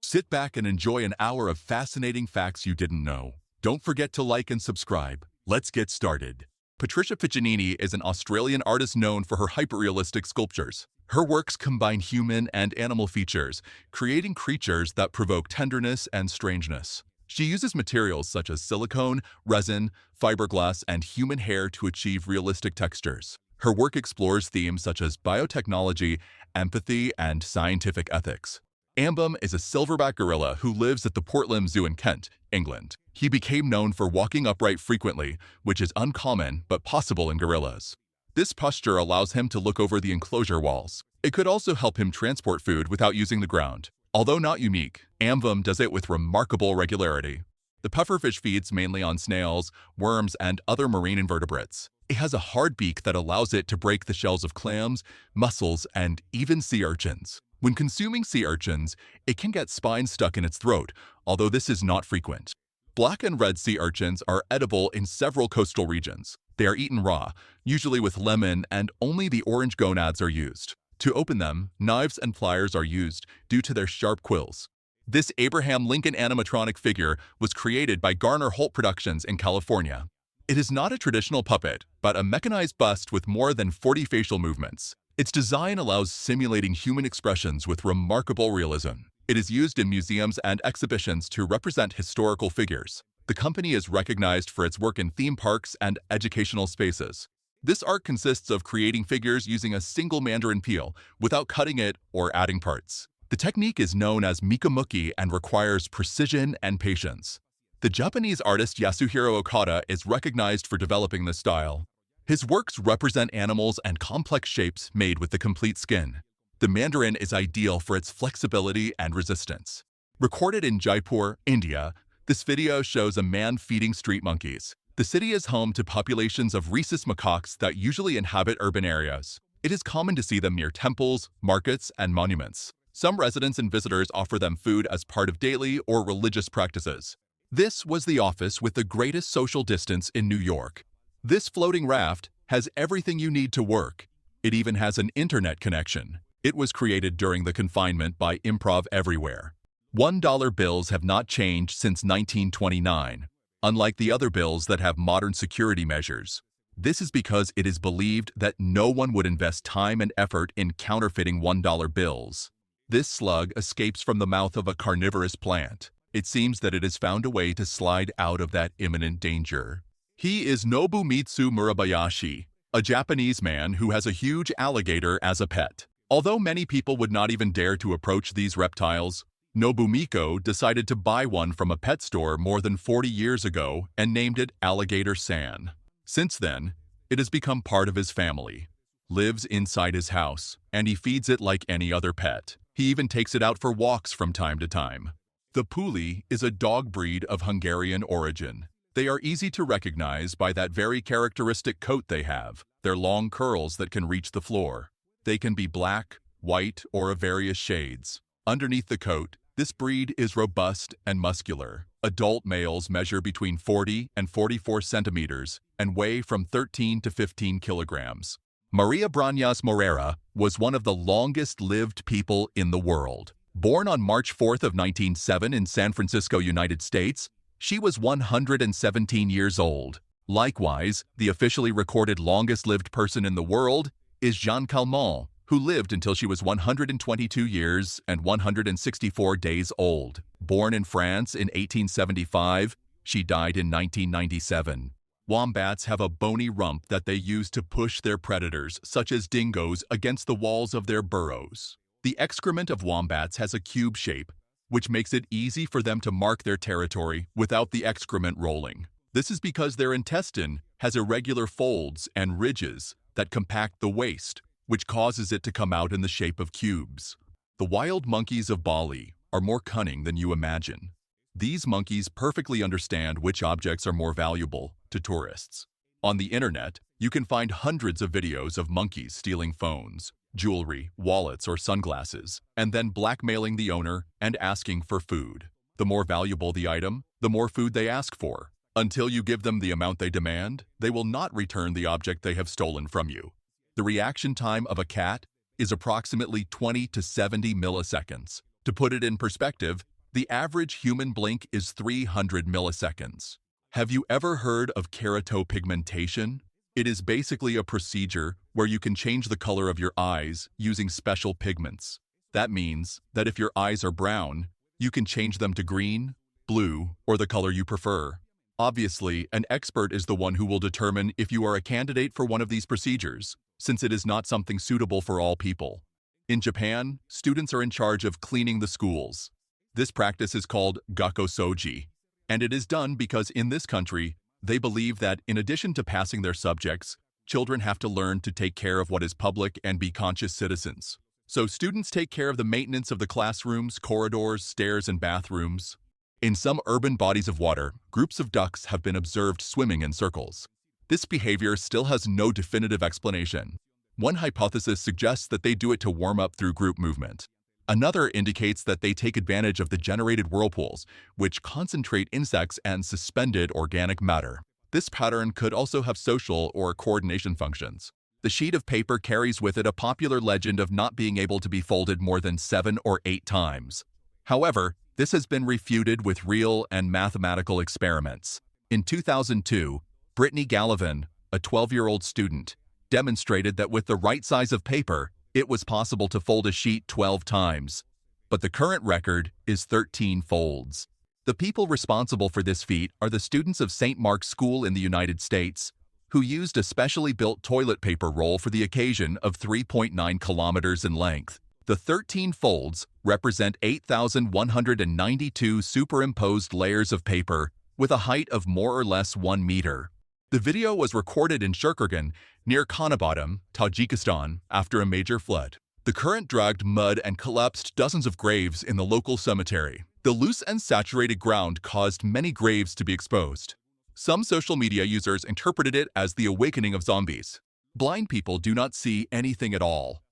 Sit back and enjoy an hour of fascinating facts you didn't know. Don't forget to like and subscribe. Let's get started. Patricia Piccinini is an Australian artist known for her hyperrealistic sculptures. Her works combine human and animal features, creating creatures that provoke tenderness and strangeness. She uses materials such as silicone, resin, fiberglass, and human hair to achieve realistic textures. Her work explores themes such as biotechnology, empathy, and scientific ethics. Ambom is a silverback gorilla who lives at the Portland Zoo in Kent, England. He became known for walking upright frequently, which is uncommon but possible in gorillas. This posture allows him to look over the enclosure walls. It could also help him transport food without using the ground. Although not unique, Ambom does it with remarkable regularity. The pufferfish feeds mainly on snails, worms, and other marine invertebrates. It has a hard beak that allows it to break the shells of clams, mussels, and even sea urchins. When consuming sea urchins, it can get spines stuck in its throat, although this is not frequent. Black and red sea urchins are edible in several coastal regions. They are eaten raw, usually with lemon, and only the orange gonads are used. To open them, knives and pliers are used due to their sharp quills. This Abraham Lincoln animatronic figure was created by Garner Holt Productions in California. It is not a traditional puppet, but a mechanized bust with more than 40 facial movements. Its design allows simulating human expressions with remarkable realism. It is used in museums and exhibitions to represent historical figures. The company is recognized for its work in theme parks and educational spaces. This art consists of creating figures using a single mandarin peel without cutting it or adding parts. The technique is known as mikomuki and requires precision and patience. The Japanese artist Yasuhiro Okada is recognized for developing this style. His works represent animals and complex shapes made with the complete skin. The mandarin is ideal for its flexibility and resistance. Recorded in Jaipur, India, this video shows a man feeding street monkeys. The city is home to populations of rhesus macaques that usually inhabit urban areas. It is common to see them near temples, markets, and monuments. Some residents and visitors offer them food as part of daily or religious practices. This was the office with the greatest social distance in New York. This floating raft has everything you need to work. It even has an internet connection. It was created during the confinement by Improv Everywhere. $1 bills have not changed since 1929, unlike the other bills that have modern security measures. This is because it is believed that no one would invest time and effort in counterfeiting $1 bills. This slug escapes from the mouth of a carnivorous plant. It seems that it has found a way to slide out of that imminent danger. He is Nobumitsu Murabayashi, a Japanese man who has a huge alligator as a pet. Although many people would not even dare to approach these reptiles, Nobumiko decided to buy one from a pet store more than 40 years ago and named it Alligator-san. Since then, it has become part of his family, lives inside his house, and he feeds it like any other pet. He even takes it out for walks from time to time. The Puli is a dog breed of Hungarian origin. They are easy to recognize by that very characteristic coat they have, their long curls that can reach the floor. They can be black, white, or of various shades. Underneath the coat, this breed is robust and muscular. Adult males measure between 40 and 44 centimeters and weigh from 13 to 15 kilograms. Maria Brañas Moreira was one of the longest-lived people in the world. Born on March 4th of 1907 in San Francisco, United States, she was 117 years old. Likewise, the officially recorded longest-lived person in the world is Jeanne Calment, who lived until she was 122 years and 164 days old. Born in France in 1875, she died in 1997. Wombats have a bony rump that they use to push their predators, such as dingoes, against the walls of their burrows. The excrement of wombats has a cube shape, which makes it easy for them to mark their territory without the excrement rolling. This is because their intestine has irregular folds and ridges that compact the waste, which causes it to come out in the shape of cubes. The wild monkeys of Bali are more cunning than you imagine. These monkeys perfectly understand which objects are more valuable to tourists. On the internet, you can find hundreds of videos of monkeys stealing phones, jewelry, wallets, or sunglasses, and then blackmailing the owner and asking for food. The more valuable the item, the more food they ask for. Until you give them the amount they demand, they will not return the object they have stolen from you. The reaction time of a cat is approximately 20 to 70 milliseconds. To put it in perspective, The average human blink is 300 milliseconds. Have you ever heard of keratopigmentation? It is basically a procedure where you can change the color of your eyes using special pigments. That means that if your eyes are brown, you can change them to green, blue, or the color you prefer. Obviously, an expert is the one who will determine if you are a candidate for one of these procedures, since it is not something suitable for all people. In Japan, students are in charge of cleaning the schools. This practice is called gakosoji, and it is done because in this country, they believe that in addition to passing their subjects, children have to learn to take care of what is public and be conscious citizens. So students take care of the maintenance of the classrooms, corridors, stairs, and bathrooms. In some urban bodies of water, groups of ducks have been observed swimming in circles. This behavior still has no definitive explanation. One hypothesis suggests that they do it to warm up through group movement. Another indicates that they take advantage of the generated whirlpools, which concentrate insects and suspended organic matter. This pattern could also have social or coordination functions. The sheet of paper carries with it a popular legend of not being able to be folded more than 7 or 8 times. However, this has been refuted with real and mathematical experiments. In 2002, Brittany Gallivan, a 12-year-old student, demonstrated that with the right size of paper, it was possible to fold a sheet 12 times. But the current record is 13 folds. The people responsible for this feat are the students of St. Mark's School in the United States, who used a specially built toilet paper roll for the occasion of 3.9 kilometers in length. The 13 folds represent 8,192 superimposed layers of paper with a height of more or less 1 meter. The video was recorded in Shurkurgan, near Konabatam, Tajikistan, after a major flood. The current dragged mud and collapsed dozens of graves in the local cemetery. The loose and saturated ground caused many graves to be exposed. Some social media users interpreted it as the awakening of zombies. Blind people do not see anything at all.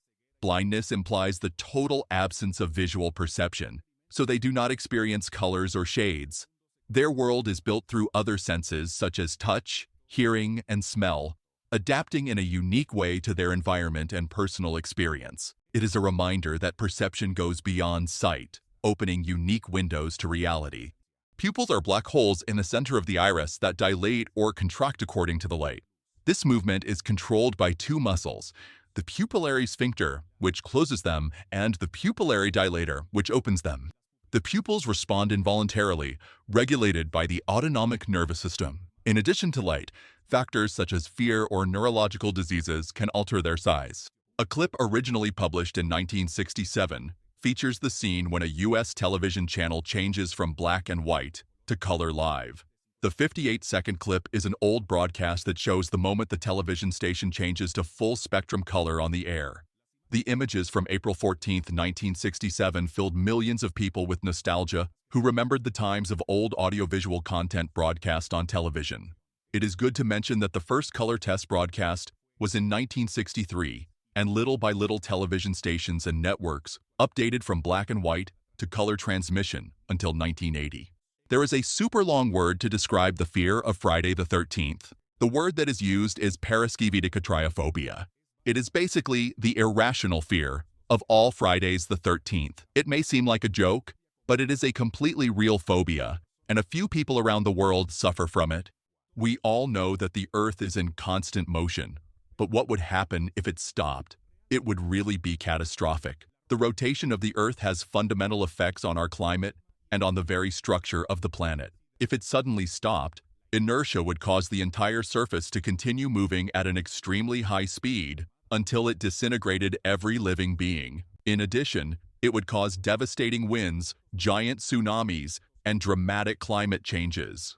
Blindness implies the total absence of visual perception, so they do not experience colors or shades. Their world is built through other senses such as touch, hearing, and smell, adapting in a unique way to their environment and personal experience. It is a reminder that perception goes beyond sight, opening unique windows to reality. Pupils are black holes in the center of the iris that dilate or contract according to the light. This movement is controlled by 2 muscles, the pupillary sphincter, which closes them, and the pupillary dilator, which opens them. The pupils respond involuntarily, regulated by the autonomic nervous system. In addition to light, factors such as fear or neurological diseases can alter their size. A clip originally published in 1967 features the scene when a U.S. television channel changes from black and white to color live. The 58-second clip is an old broadcast that shows the moment the television station changes to full-spectrum color on the air. The images from April 14, 1967 filled millions of people with nostalgia who remembered the times of old audiovisual content broadcast on television. It is good to mention that the first color test broadcast was in 1963, and little by little television stations and networks updated from black and white to color transmission until 1980. There is a super long word to describe the fear of Friday the 13th. The word that is used is paraskividikatriophobia. It is basically the irrational fear of all Fridays the 13th. It may seem like a joke, but it is a completely real phobia, and a few people around the world suffer from it. We all know that the Earth is in constant motion, but what would happen if it stopped? It would really be catastrophic. The rotation of the Earth has fundamental effects on our climate and on the very structure of the planet. If it suddenly stopped, inertia would cause the entire surface to continue moving at an extremely high speed until it disintegrated every living being. In addition, it would cause devastating winds, giant tsunamis, and dramatic climate changes.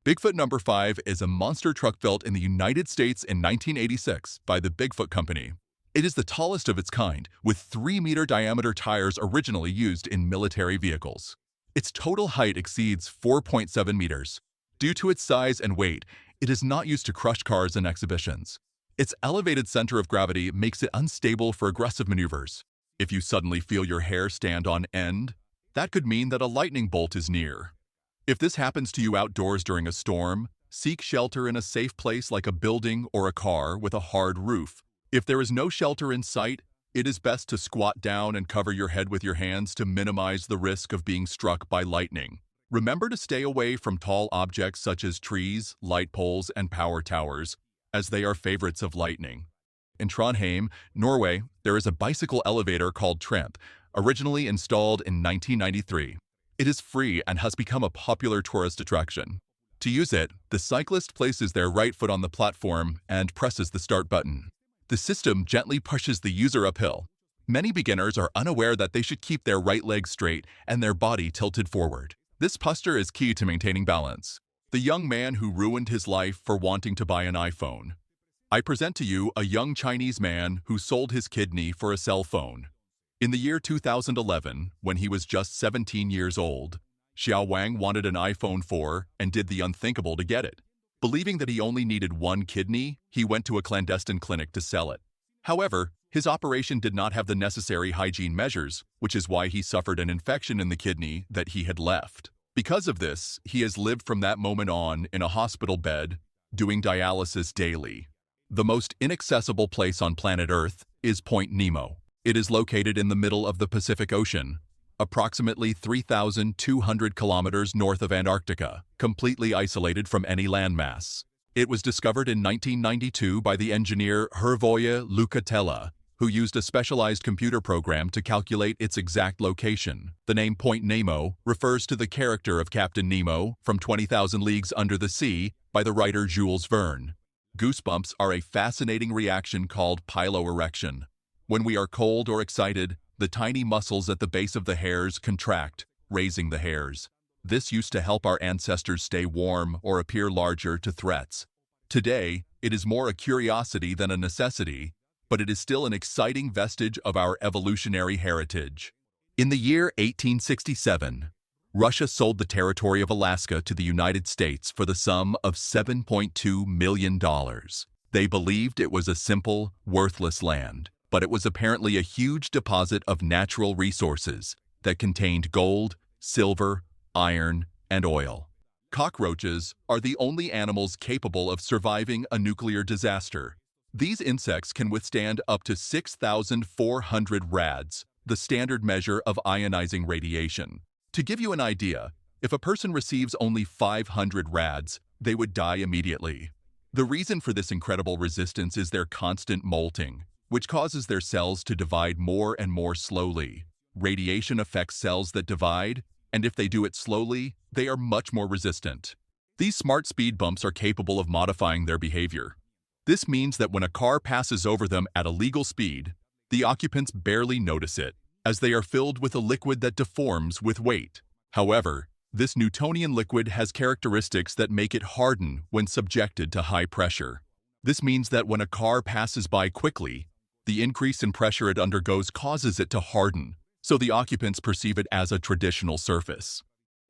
Bigfoot number 5 is a monster truck built in the United States in 1986 by the Bigfoot Company. It is the tallest of its kind, with 3-meter diameter tires originally used in military vehicles. Its total height exceeds 4.7 meters. Due to its size and weight, it is not used to crush cars in exhibitions. Its elevated center of gravity makes it unstable for aggressive maneuvers. If you suddenly feel your hair stand on end, that could mean that a lightning bolt is near. If this happens to you outdoors during a storm, seek shelter in a safe place like a building or a car with a hard roof. If there is no shelter in sight, It is best to squat down and cover your head with your hands to minimize the risk of being struck by lightning. Remember to stay away from tall objects such as trees, light poles, and power towers, as they are favorites of lightning. In Trondheim, Norway, there is a bicycle elevator called Tramp, originally installed in 1993. It is free and has become a popular tourist attraction. To use it, the cyclist places their right foot on the platform and presses the start button. The system gently pushes the user uphill. Many beginners are unaware that they should keep their right leg straight and their body tilted forward. This posture is key to maintaining balance. The young man who ruined his life for wanting to buy an iPhone. I present to you a young Chinese man who sold his kidney for a cell phone. In the year 2011, when he was just 17 years old, Xiao Wang wanted an iPhone 4 and did the unthinkable to get it. Believing that he only needed one kidney, he went to a clandestine clinic to sell it. However, his operation did not have the necessary hygiene measures, which is why he suffered an infection in the kidney that he had left. Because of this, he has lived from that moment on in a hospital bed, doing dialysis daily. The most inaccessible place on planet Earth is Point Nemo. It is located in the middle of the Pacific Ocean, approximately 3,200 kilometers north of Antarctica, completely isolated from any landmass. It was discovered in 1992 by the engineer Hervoje Lukatella, who used a specialized computer program to calculate its exact location. The name Point Nemo refers to the character of Captain Nemo from 20,000 Leagues Under the Sea by the writer Jules Verne. Goosebumps are a fascinating reaction called piloerection. When we are cold or excited, the tiny muscles at the base of the hairs contract, raising the hairs. This used to help our ancestors stay warm or appear larger to threats. Today, it is more a curiosity than a necessity, but it is still an exciting vestige of our evolutionary heritage. In the year 1867, Russia sold the territory of Alaska to the United States for the sum of $7.2 million. They believed it was a simple, worthless land, but it was apparently a huge deposit of natural resources that contained gold, silver, iron, and oil. Cockroaches are the only animals capable of surviving a nuclear disaster. These insects can withstand up to 6,400 rads, the standard measure of ionizing radiation. To give you an idea, if a person receives only 500 rads, they would die immediately. The reason for this incredible resistance is their constant molting, which causes their cells to divide more and more slowly. Radiation affects cells that divide, and if they do it slowly, they are much more resistant. These smart speed bumps are capable of modifying their behavior. This means that when a car passes over them at a legal speed, the occupants barely notice it, as they are filled with a liquid that deforms with weight. However, this Newtonian liquid has characteristics that make it harden when subjected to high pressure. This means that when a car passes by quickly, the increase in pressure it undergoes causes it to harden, so the occupants perceive it as a traditional surface.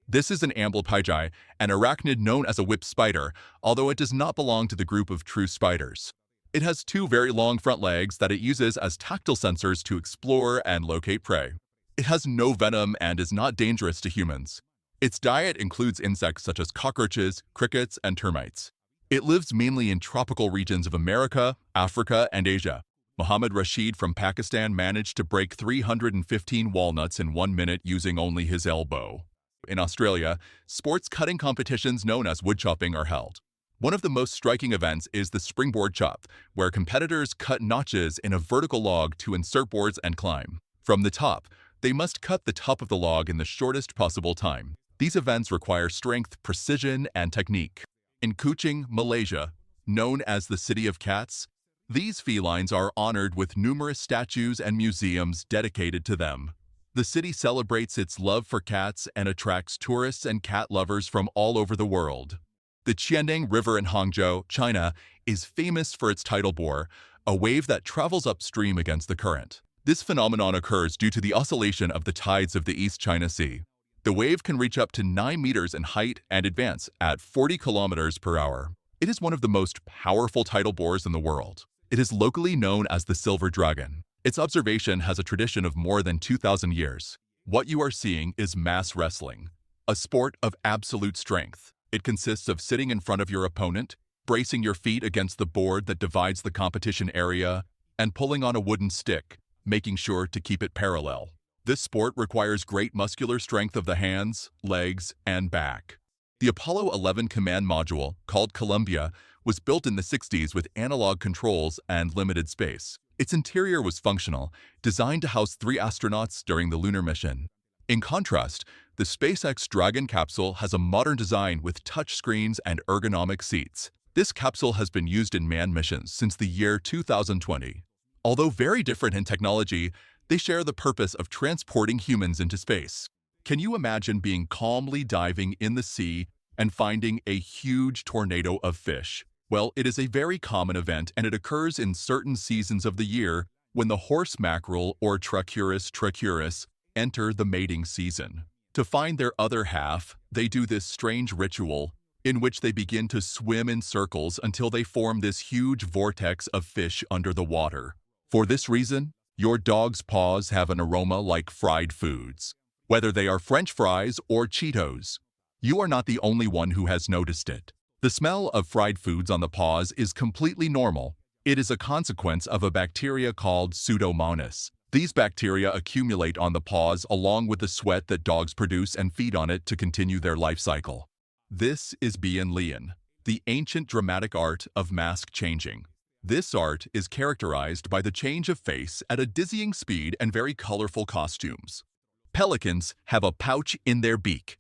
This is an amblypygi, an arachnid known as a whip spider, although it does not belong to the group of true spiders. It has two very long front legs that it uses as tactile sensors to explore and locate prey. It has no venom and is not dangerous to humans. Its diet includes insects such as cockroaches, crickets, and termites. It lives mainly in tropical regions of America, Africa, and Asia. Mohammed Rashid from Pakistan managed to break 315 walnuts in 1 minute using only his elbow. In Australia, sports cutting competitions known as woodchopping are held. One of the most striking events is the springboard chop, where competitors cut notches in a vertical log to insert boards and climb. From the top, they must cut the top of the log in the shortest possible time. These events require strength, precision, and technique. In Kuching, Malaysia, known as the City of Cats, these felines are honored with numerous statues and museums dedicated to them. The city celebrates its love for cats and attracts tourists and cat lovers from all over the world. The Qianding River in Hangzhou, China, is famous for its tidal bore, a wave that travels upstream against the current. This phenomenon occurs due to the oscillation of the tides of the East China Sea. The wave can reach up to 9 meters in height and advance at 40 kilometers per hour. It is one of the most powerful tidal bores in the world. It is locally known as the Silver Dragon. Its observation has a tradition of more than 2,000 years. What you are seeing is mass wrestling, a sport of absolute strength. It consists of sitting in front of your opponent, bracing your feet against the board that divides the competition area, and pulling on a wooden stick, making sure to keep it parallel. This sport requires great muscular strength of the hands, legs, and back. The Apollo 11 command module, called Columbia, was built in the 60s with analog controls and limited space. Its interior was functional, designed to house 3 astronauts during the lunar mission. In contrast, the SpaceX Dragon capsule has a modern design with touch screens and ergonomic seats. This capsule has been used in manned missions since the year 2020. Although very different in technology, they share the purpose of transporting humans into space. Can you imagine being calmly diving in the sea and finding a huge tornado of fish? Well, it is a very common event, and it occurs in certain seasons of the year when the horse mackerel or Trichuris enter the mating season. To find their other half, they do this strange ritual in which they begin to swim in circles until they form this huge vortex of fish under the water. For this reason, your dog's paws have an aroma like fried foods. Whether they are French fries or Cheetos, you are not the only one who has noticed it. The smell of fried foods on the paws is completely normal. It is a consequence of a bacteria called Pseudomonas. These bacteria accumulate on the paws along with the sweat that dogs produce and feed on it to continue their life cycle. This is Bien Lien, the ancient dramatic art of mask changing. This art is characterized by the change of face at a dizzying speed and very colorful costumes. Pelicans have a pouch in their beak.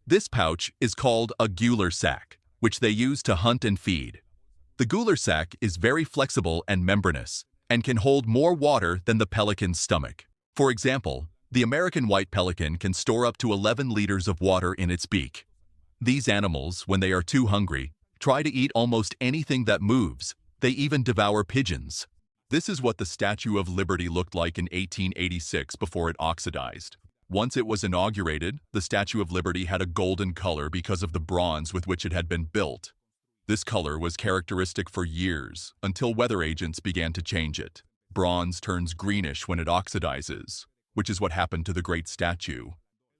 This pouch is called a gular sac, which they use to hunt and feed. The gular sac is very flexible and membranous, and can hold more water than the pelican's stomach. For example, the American white pelican can store up to 11 liters of water in its beak. These animals, when they are too hungry, try to eat almost anything that moves. They even devour pigeons. This is what the Statue of Liberty looked like in 1886 before it oxidized. Once it was inaugurated, the Statue of Liberty had a golden color because of the bronze with which it had been built. This color was characteristic for years, until weather agents began to change it. Bronze turns greenish when it oxidizes, which is what happened to the great statue.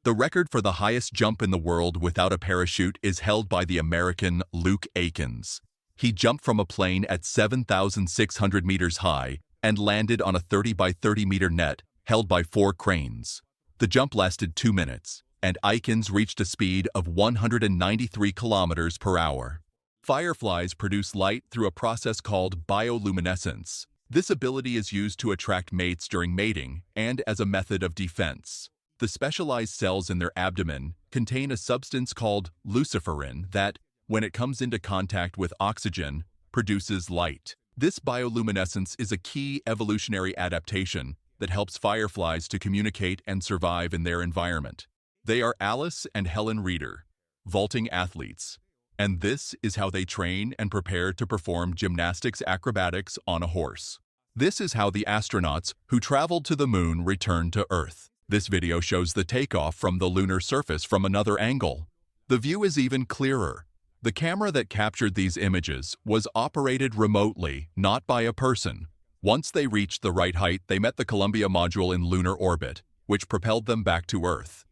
The record for the highest jump in the world without a parachute is held by the American Luke Aikens. He jumped from a plane at 7,600 meters high and landed on a 30 by 30 meter net held by 4 cranes. The jump lasted 2 minutes, and Aikens reached a speed of 193 kilometers per hour. Fireflies produce light through a process called bioluminescence. This ability is used to attract mates during mating and as a method of defense. The specialized cells in their abdomen contain a substance called luciferin that, when it comes into contact with oxygen, produces light. This bioluminescence is a key evolutionary adaptation that helps fireflies to communicate and survive in their environment. They are Alice and Helen Reeder, vaulting athletes, and this is how they train and prepare to perform gymnastics acrobatics on a horse. This is how the astronauts who traveled to the moon returned to Earth. This video shows the takeoff from the lunar surface from another angle. The view is even clearer. The camera that captured these images was operated remotely, not by a person. Once they reached the right height, they met the Columbia module in lunar orbit, which propelled them back to Earth.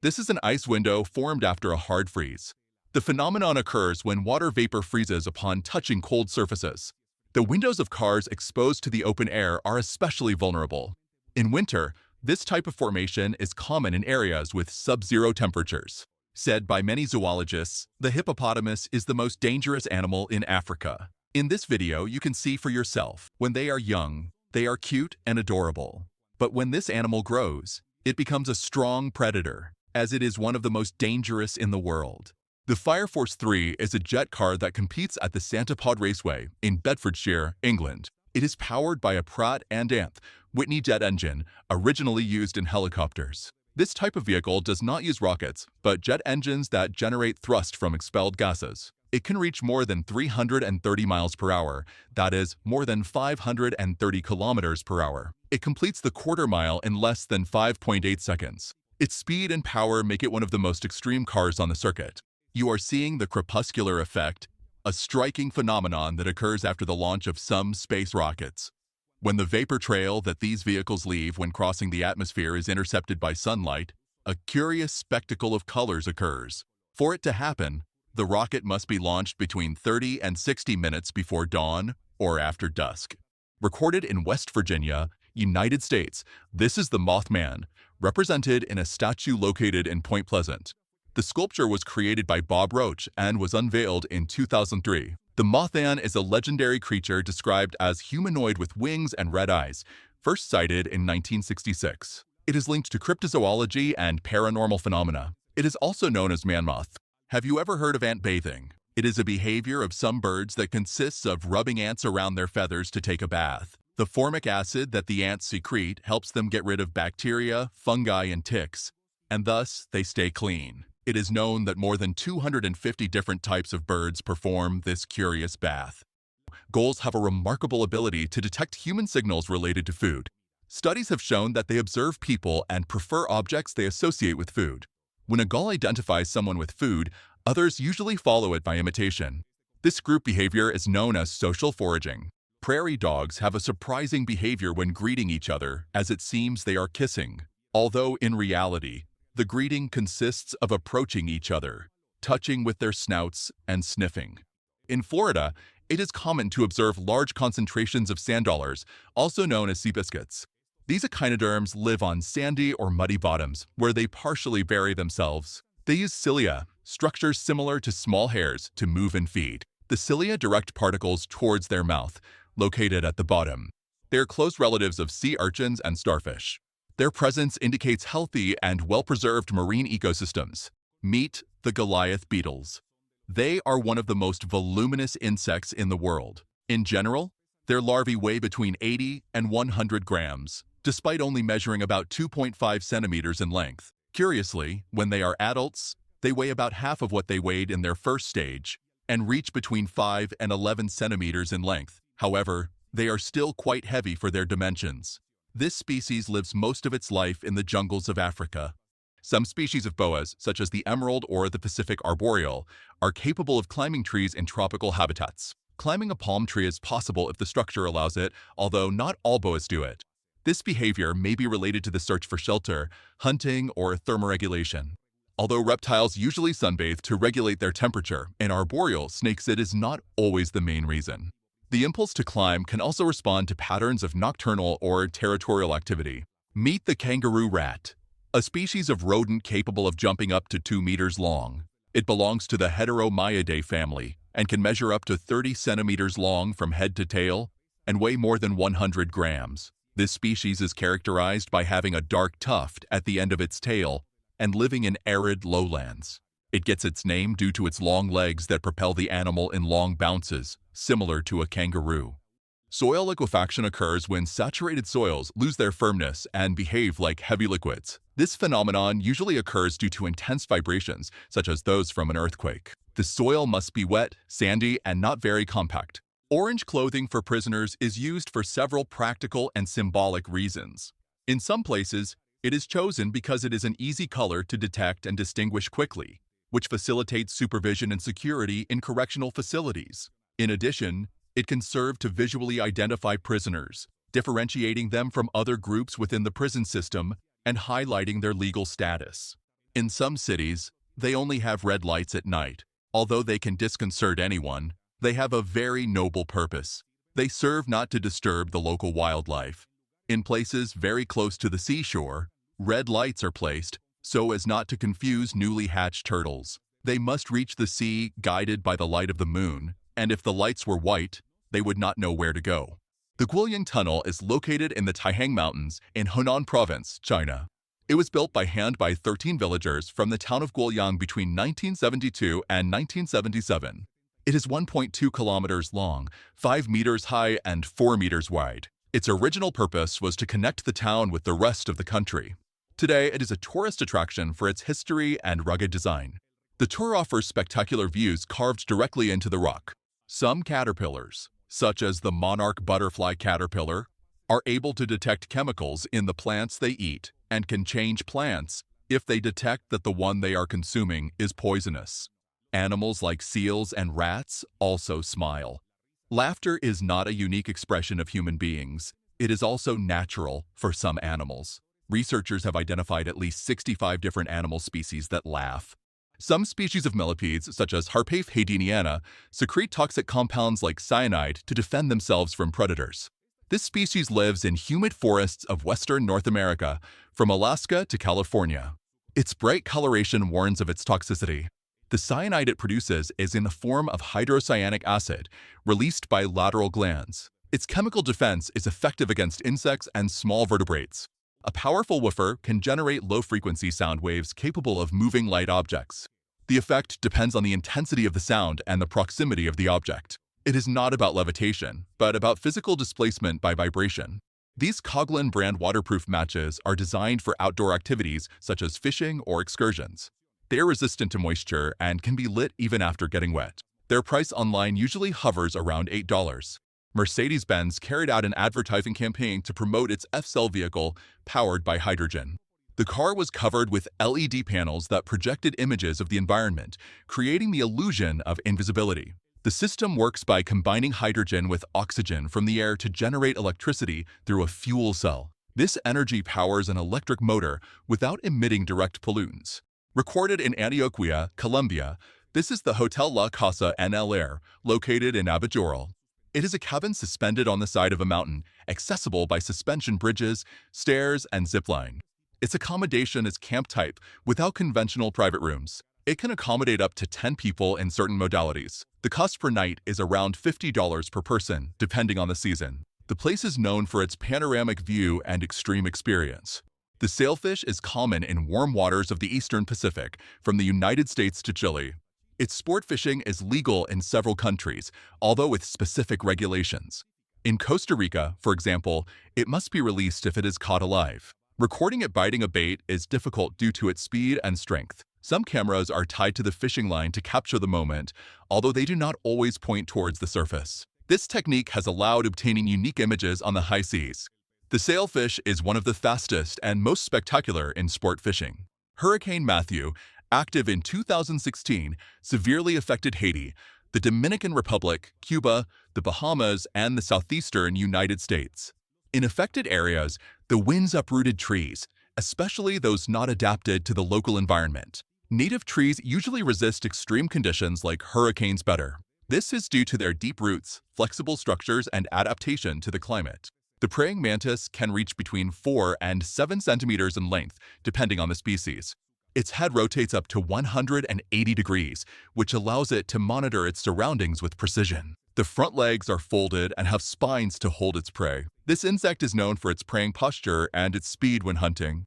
This is an ice window formed after a hard freeze. The phenomenon occurs when water vapor freezes upon touching cold surfaces. The windows of cars exposed to the open air are especially vulnerable. In winter, this type of formation is common in areas with sub-zero temperatures. Said by many zoologists, the hippopotamus is the most dangerous animal in Africa. In this video, you can see for yourself. When they are young, they are cute and adorable. But when this animal grows, it becomes a strong predator, as it is one of the most dangerous in the world. The Fire Force 3 is a jet car that competes at the Santa Pod Raceway in Bedfordshire, England. It is powered by a Pratt & Whitney jet engine, originally used in helicopters. This type of vehicle does not use rockets, but jet engines that generate thrust from expelled gases. It can reach more than 330 miles per hour, that is, more than 530 kilometers per hour. It completes the quarter mile in less than 5.8 seconds. Its speed and power make it one of the most extreme cars on the circuit. You are seeing the crepuscular effect, a striking phenomenon that occurs after the launch of some space rockets. When the vapor trail that these vehicles leave when crossing the atmosphere is intercepted by sunlight, a curious spectacle of colors occurs. For it to happen, the rocket must be launched between 30 and 60 minutes before dawn or after dusk. Recorded in West Virginia, United States. This is the Mothman, represented in a statue located in Point Pleasant. The sculpture was created by Bob Roach and was unveiled in 2003. The Mothman is a legendary creature described as humanoid with wings and red eyes, first sighted in 1966. It is linked to cryptozoology and paranormal phenomena. It is also known as man-moth. Have you ever heard of ant bathing? It is a behavior of some birds that consists of rubbing ants around their feathers to take a bath. The formic acid that the ants secrete helps them get rid of bacteria, fungi, and ticks, and thus they stay clean. It is known that more than 250 different types of birds perform this curious bath. Gulls have a remarkable ability to detect human signals related to food. Studies have shown that they observe people and prefer objects they associate with food. When a gull identifies someone with food, others usually follow it by imitation. This group behavior is known as social foraging. Prairie dogs have a surprising behavior when greeting each other, as it seems they are kissing. Although in reality, the greeting consists of approaching each other, touching with their snouts, and sniffing. In Florida, it is common to observe large concentrations of sand dollars, also known as sea biscuits. These echinoderms live on sandy or muddy bottoms, where they partially bury themselves. They use cilia, structures similar to small hairs, to move and feed. The cilia direct particles towards their mouth, located at the bottom. They are close relatives of sea urchins and starfish. Their presence indicates healthy and well-preserved marine ecosystems. Meet the Goliath beetles. They are one of the most voluminous insects in the world. In general, their larvae weigh between 80 and 100 grams, despite only measuring about 2.5 centimeters in length. Curiously, when they are adults, they weigh about half of what they weighed in their first stage and reach between 5 and 11 centimeters in length. However, they are still quite heavy for their dimensions. This species lives most of its life in the jungles of Africa. Some species of boas, such as the emerald or the Pacific arboreal, are capable of climbing trees in tropical habitats. Climbing a palm tree is possible if the structure allows it, although not all boas do it. This behavior may be related to the search for shelter, hunting, or thermoregulation. Although reptiles usually sunbathe to regulate their temperature, in arboreal snakes it is not always the main reason. The impulse to climb can also respond to patterns of nocturnal or territorial activity. Meet the kangaroo rat, a species of rodent capable of jumping up to 2 meters long. It belongs to the Heteromyidae family and can measure up to 30 centimeters long from head to tail and weigh more than 100 grams. This species is characterized by having a dark tuft at the end of its tail and living in arid lowlands. It gets its name due to its long legs that propel the animal in long bounces, similar to a kangaroo. Soil liquefaction occurs when saturated soils lose their firmness and behave like heavy liquids. This phenomenon usually occurs due to intense vibrations, such as those from an earthquake. The soil must be wet, sandy, and not very compact. Orange clothing for prisoners is used for several practical and symbolic reasons. In some places, it is chosen because it is an easy color to detect and distinguish quickly, which facilitates supervision and security in correctional facilities. In addition, it can serve to visually identify prisoners, differentiating them from other groups within the prison system and highlighting their legal status. In some cities, they only have red lights at night. Although they can disconcert anyone, they have a very noble purpose. They serve not to disturb the local wildlife. In places very close to the seashore, red lights are placed so as not to confuse newly hatched turtles. They must reach the sea guided by the light of the moon, and if the lights were white, they would not know where to go. The Guoyang Tunnel is located in the Taihang Mountains in Hunan Province, China. It was built by hand by 13 villagers from the town of Guoyang between 1972 and 1977. It is 1.2 kilometers long, 5 meters high, and 4 meters wide. Its original purpose was to connect the town with the rest of the country. Today, it is a tourist attraction for its history and rugged design. The tour offers spectacular views carved directly into the rock. Some caterpillars, such as the monarch butterfly caterpillar, are able to detect chemicals in the plants they eat and can change plants if they detect that the one they are consuming is poisonous. Animals like seals and rats also smile. Laughter is not a unique expression of human beings. It is also natural for some animals. Researchers have identified at least 65 different animal species that laugh. Some species of millipedes, such as Harpaeth haydeniana, secrete toxic compounds like cyanide to defend themselves from predators. This species lives in humid forests of western North America, from Alaska to California. Its bright coloration warns of its toxicity. The cyanide it produces is in the form of hydrocyanic acid, released by lateral glands. Its chemical defense is effective against insects and small vertebrates. A powerful woofer can generate low-frequency sound waves capable of moving light objects. The effect depends on the intensity of the sound and the proximity of the object. It is not about levitation, but about physical displacement by vibration. These Coghlan brand waterproof matches are designed for outdoor activities such as fishing or excursions. They are resistant to moisture and can be lit even after getting wet. Their price online usually hovers around $8. Mercedes-Benz carried out an advertising campaign to promote its F-Cell vehicle powered by hydrogen. The car was covered with LED panels that projected images of the environment, creating the illusion of invisibility. The system works by combining hydrogen with oxygen from the air to generate electricity through a fuel cell. This energy powers an electric motor without emitting direct pollutants. Recorded in Antioquia, Colombia, this is the Hotel La Casa en el Aire, located in Abidjan. It is a cabin suspended on the side of a mountain, accessible by suspension bridges, stairs, and zipline. Its accommodation is camp type, without conventional private rooms. It can accommodate up to 10 people in certain modalities. The cost per night is around $50 per person, depending on the season. The place is known for its panoramic view and extreme experience. The sailfish is common in warm waters of the eastern Pacific, from the United States to Chile. Its sport fishing is legal in several countries, although with specific regulations. In Costa Rica, for example, it must be released if it is caught alive. Recording it biting a bait is difficult due to its speed and strength. Some cameras are tied to the fishing line to capture the moment, although they do not always point towards the surface. This technique has allowed obtaining unique images on the high seas. The sailfish is one of the fastest and most spectacular in sport fishing. Hurricane Matthew, active in 2016, severely affected Haiti, the Dominican Republic, Cuba, the Bahamas, and the southeastern United States. In affected areas, the winds uprooted trees, especially those not adapted to the local environment. Native trees usually resist extreme conditions like hurricanes better. This is due to their deep roots, flexible structures, and adaptation to the climate. The praying mantis can reach between 4 and 7 centimeters in length, depending on the species. Its head rotates up to 180 degrees, which allows it to monitor its surroundings with precision. The front legs are folded and have spines to hold its prey. This insect is known for its preying posture and its speed when hunting.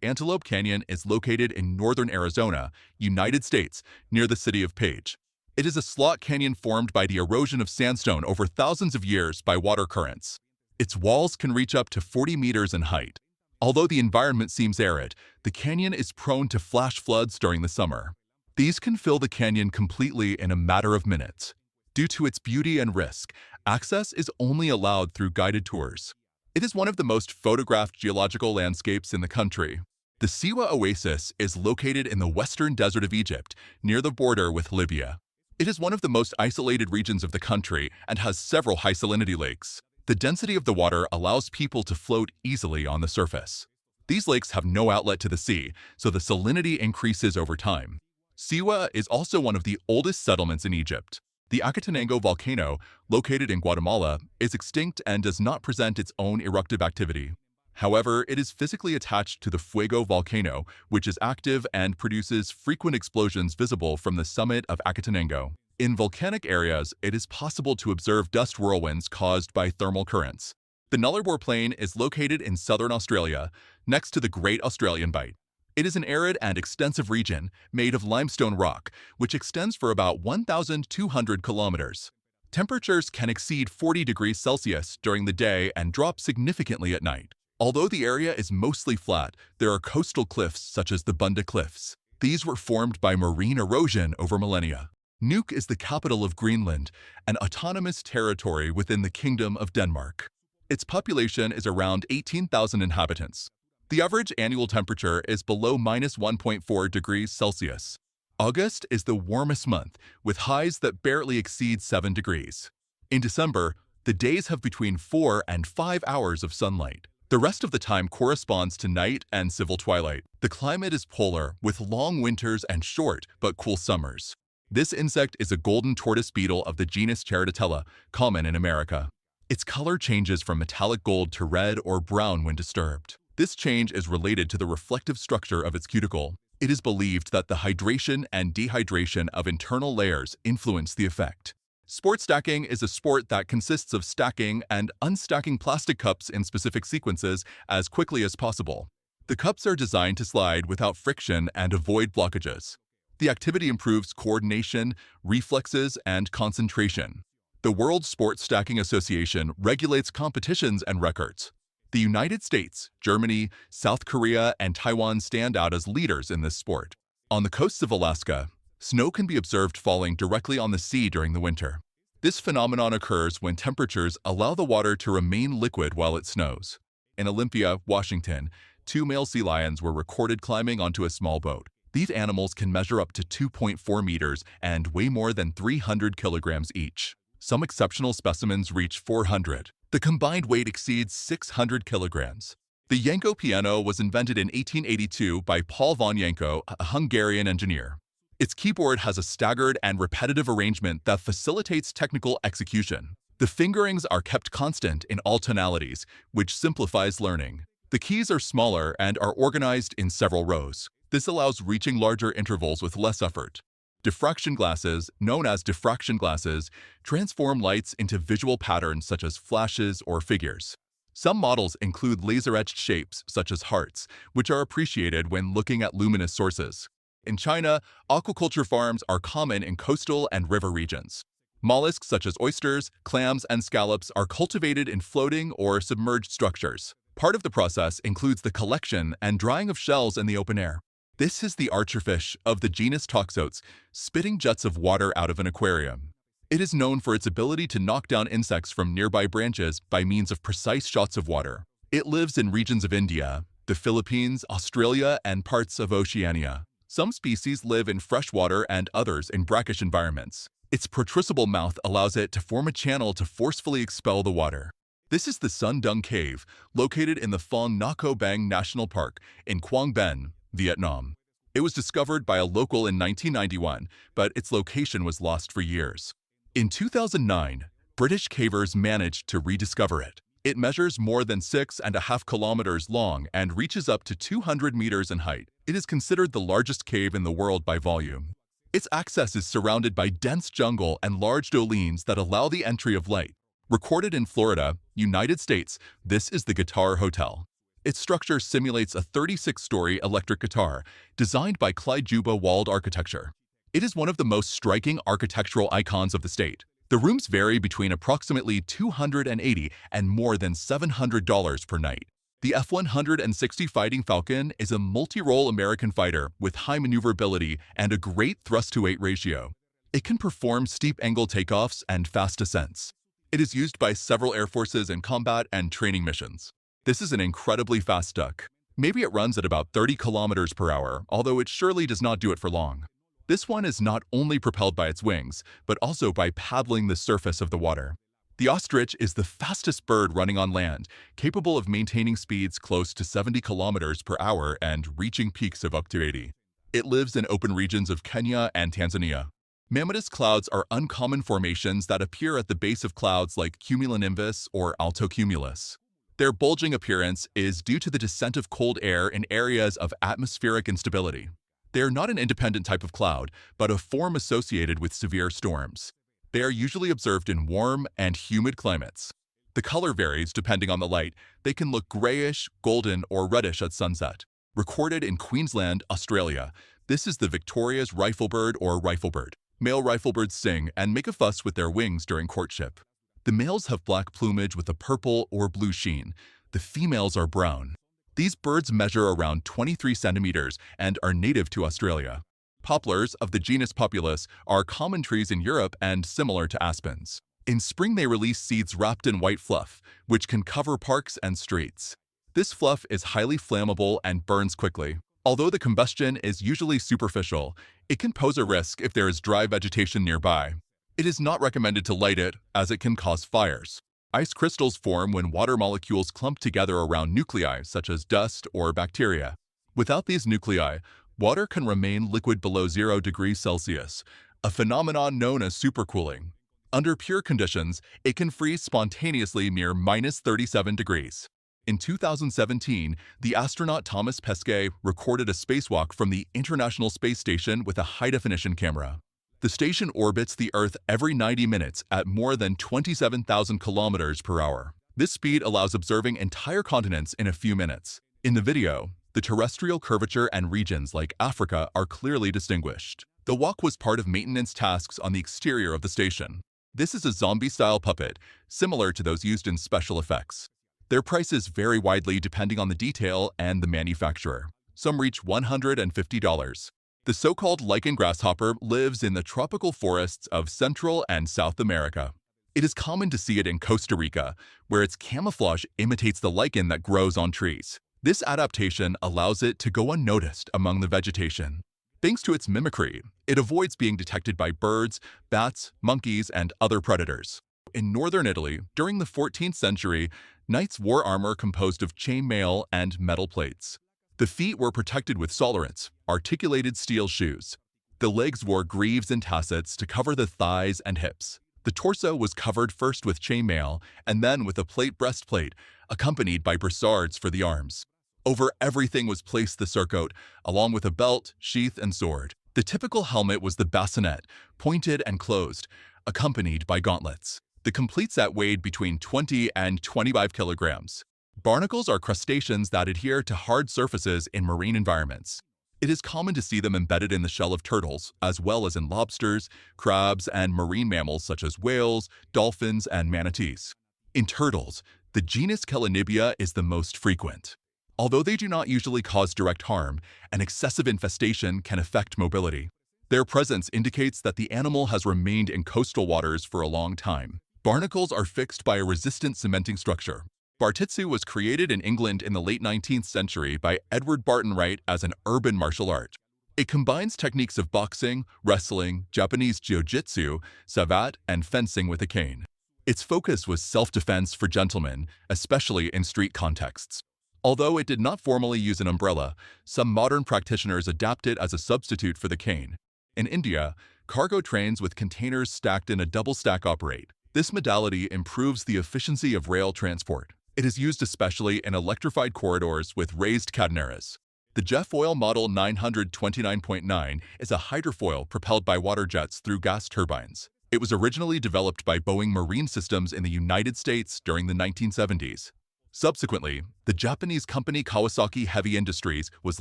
Antelope Canyon is located in northern Arizona, United States, near the city of Page. It is a slot canyon formed by the erosion of sandstone over thousands of years by water currents. Its walls can reach up to 40 meters in height. Although the environment seems arid, the canyon is prone to flash floods during the summer. These can fill the canyon completely in a matter of minutes. Due to its beauty and risk, access is only allowed through guided tours. It is one of the most photographed geological landscapes in the country. The Siwa Oasis is located in the western desert of Egypt, near the border with Libya. It is one of the most isolated regions of the country and has several high salinity lakes. The density of the water allows people to float easily on the surface. These lakes have no outlet to the sea, so the salinity increases over time. Siwa is also one of the oldest settlements in Egypt. The Acatenango volcano, located in Guatemala, is extinct and does not present its own eruptive activity. However, it is physically attached to the Fuego volcano, which is active and produces frequent explosions visible from the summit of Acatenango. In volcanic areas, it is possible to observe dust whirlwinds caused by thermal currents. The Nullarbor Plain is located in southern Australia, next to the Great Australian Bight. It is an arid and extensive region made of limestone rock, which extends for about 1,200 kilometers. Temperatures can exceed 40 degrees Celsius during the day and drop significantly at night. Although the area is mostly flat, there are coastal cliffs such as the Bunda Cliffs. These were formed by marine erosion over millennia. Nuuk is the capital of Greenland, an autonomous territory within the Kingdom of Denmark. Its population is around 18,000 inhabitants. The average annual temperature is below -1.4 degrees Celsius. August is the warmest month, with highs that barely exceed 7 degrees. In December, the days have between 4 and 5 hours of sunlight. The rest of the time corresponds to night and civil twilight. The climate is polar, with long winters and short but cool summers. This insect is a golden tortoise beetle of the genus Ceratella, common in America. Its color changes from metallic gold to red or brown when disturbed. This change is related to the reflective structure of its cuticle. It is believed that the hydration and dehydration of internal layers influence the effect. Sport stacking is a sport that consists of stacking and unstacking plastic cups in specific sequences as quickly as possible. The cups are designed to slide without friction and avoid blockages. The activity improves coordination, reflexes, and concentration. The World Sport Stacking Association regulates competitions and records. The United States, Germany, South Korea, and Taiwan stand out as leaders in this sport. On the coasts of Alaska, snow can be observed falling directly on the sea during the winter. This phenomenon occurs when temperatures allow the water to remain liquid while it snows. In Olympia, Washington, 2 male sea lions were recorded climbing onto a small boat. These animals can measure up to 2.4 meters and weigh more than 300 kilograms each. Some exceptional specimens reach 400. The combined weight exceeds 600 kilograms. The Yanko piano was invented in 1882 by Paul von Yanko, a Hungarian engineer. Its keyboard has a staggered and repetitive arrangement that facilitates technical execution. The fingerings are kept constant in all tonalities, which simplifies learning. The keys are smaller and are organized in several rows. This allows reaching larger intervals with less effort. Diffraction glasses, known as diffraction glasses, transform lights into visual patterns such as flashes or figures. Some models include laser-etched shapes such as hearts, which are appreciated when looking at luminous sources. In China, aquaculture farms are common in coastal and river regions. Mollusks such as oysters, clams, and scallops are cultivated in floating or submerged structures. Part of the process includes the collection and drying of shells in the open air. This is the archerfish of the genus Toxotes, spitting jets of water out of an aquarium. It is known for its ability to knock down insects from nearby branches by means of precise shots of water. It lives in regions of India, the Philippines, Australia, and parts of Oceania. Some species live in freshwater and others in brackish environments. Its protrusible mouth allows it to form a channel to forcefully expel the water. This is the Sun Dung Cave, located in the Phong Nha Bang National Park in Quang Binh, Vietnam. It was discovered by a local in 1991, but its location was lost for years. In 2009, British cavers managed to rediscover it. It measures more than 6.5 kilometers long and reaches up to 200 meters in height. It is considered the largest cave in the world by volume. Its access is surrounded by dense jungle and large dolines that allow the entry of light. Recorded in Florida, United States, this is the Guitar Hotel. Its structure simulates a 36-story electric guitar, designed by Clyde Juba Walled Architecture. It is one of the most striking architectural icons of the state. The rooms vary between approximately $280 and more than $700 per night. The F-160 Fighting Falcon is a multi-role American fighter with high maneuverability and a great thrust-to-weight ratio. It can perform steep angle takeoffs and fast ascents. It is used by several air forces in combat and training missions. This is an incredibly fast duck. Maybe it runs at about 30 kilometers per hour, although it surely does not do it for long. This one is not only propelled by its wings, but also by paddling the surface of the water. The ostrich is the fastest bird running on land, capable of maintaining speeds close to 70 kilometers per hour and reaching peaks of up to 80. It lives in open regions of Kenya and Tanzania. Mammatus clouds are uncommon formations that appear at the base of clouds like cumulonimbus or altocumulus. Their bulging appearance is due to the descent of cold air in areas of atmospheric instability. They are not an independent type of cloud, but a form associated with severe storms. They are usually observed in warm and humid climates. The color varies depending on the light. They can look grayish, golden, or reddish at sunset. Recorded in Queensland, Australia, this is the Victoria's riflebird or riflebird. Male riflebirds sing and make a fuss with their wings during courtship. The males have black plumage with a purple or blue sheen. The females are brown. These birds measure around 23 centimeters and are native to Australia. Poplars of the genus Populus are common trees in Europe and similar to aspens. In spring they release seeds wrapped in white fluff, which can cover parks and streets. This fluff is highly flammable and burns quickly. Although the combustion is usually superficial, it can pose a risk if there is dry vegetation nearby. It is not recommended to light it, as it can cause fires. Ice crystals form when water molecules clump together around nuclei, such as dust or bacteria. Without these nuclei, water can remain liquid below 0 degrees Celsius, a phenomenon known as supercooling. Under pure conditions, it can freeze spontaneously near -37 degrees. In 2017, the astronaut Thomas Pesquet recorded a spacewalk from the International Space Station with a high-definition camera. The station orbits the Earth every 90 minutes at more than 27,000 kilometers per hour. This speed allows observing entire continents in a few minutes. In the video, the terrestrial curvature and regions like Africa are clearly distinguished. The walk was part of maintenance tasks on the exterior of the station. This is a zombie-style puppet, similar to those used in special effects. Their prices vary widely depending on the detail and the manufacturer. Some reach $150. The so-called lichen grasshopper lives in the tropical forests of Central and South America. It is common to see it in Costa Rica, where its camouflage imitates the lichen that grows on trees. This adaptation allows it to go unnoticed among the vegetation. Thanks to its mimicry, it avoids being detected by birds, bats, monkeys, and other predators. In northern Italy, during the 14th century, knights wore armor composed of chainmail and metal plates. The feet were protected with sollerets, articulated steel shoes. The legs wore greaves and tassets to cover the thighs and hips. The torso was covered first with chainmail and then with a plate breastplate, accompanied by brassards for the arms. Over everything was placed the surcoat, along with a belt, sheath, and sword. The typical helmet was the bassinet, pointed and closed, accompanied by gauntlets. The complete set weighed between 20 and 25 kilograms. Barnacles are crustaceans that adhere to hard surfaces in marine environments. It is common to see them embedded in the shell of turtles, as well as in lobsters, crabs, and marine mammals such as whales, dolphins, and manatees. In turtles, the genus Calanibia is the most frequent. Although they do not usually cause direct harm, an excessive infestation can affect mobility. Their presence indicates that the animal has remained in coastal waters for a long time. Barnacles are fixed by a resistant cementing structure. Bartitsu was created in England in the late 19th century by Edward Barton Wright as an urban martial art. It combines techniques of boxing, wrestling, Japanese jiu-jitsu, savate, and fencing with a cane. Its focus was self-defense for gentlemen, especially in street contexts. Although it did not formally use an umbrella, some modern practitioners adapt it as a substitute for the cane. In India, cargo trains with containers stacked in a double stack operate. This modality improves the efficiency of rail transport. It is used especially in electrified corridors with raised catenaries. The Jetfoil Model 929.9 is a hydrofoil propelled by water jets through gas turbines. It was originally developed by Boeing Marine Systems in the United States during the 1970s. Subsequently, the Japanese company Kawasaki Heavy Industries was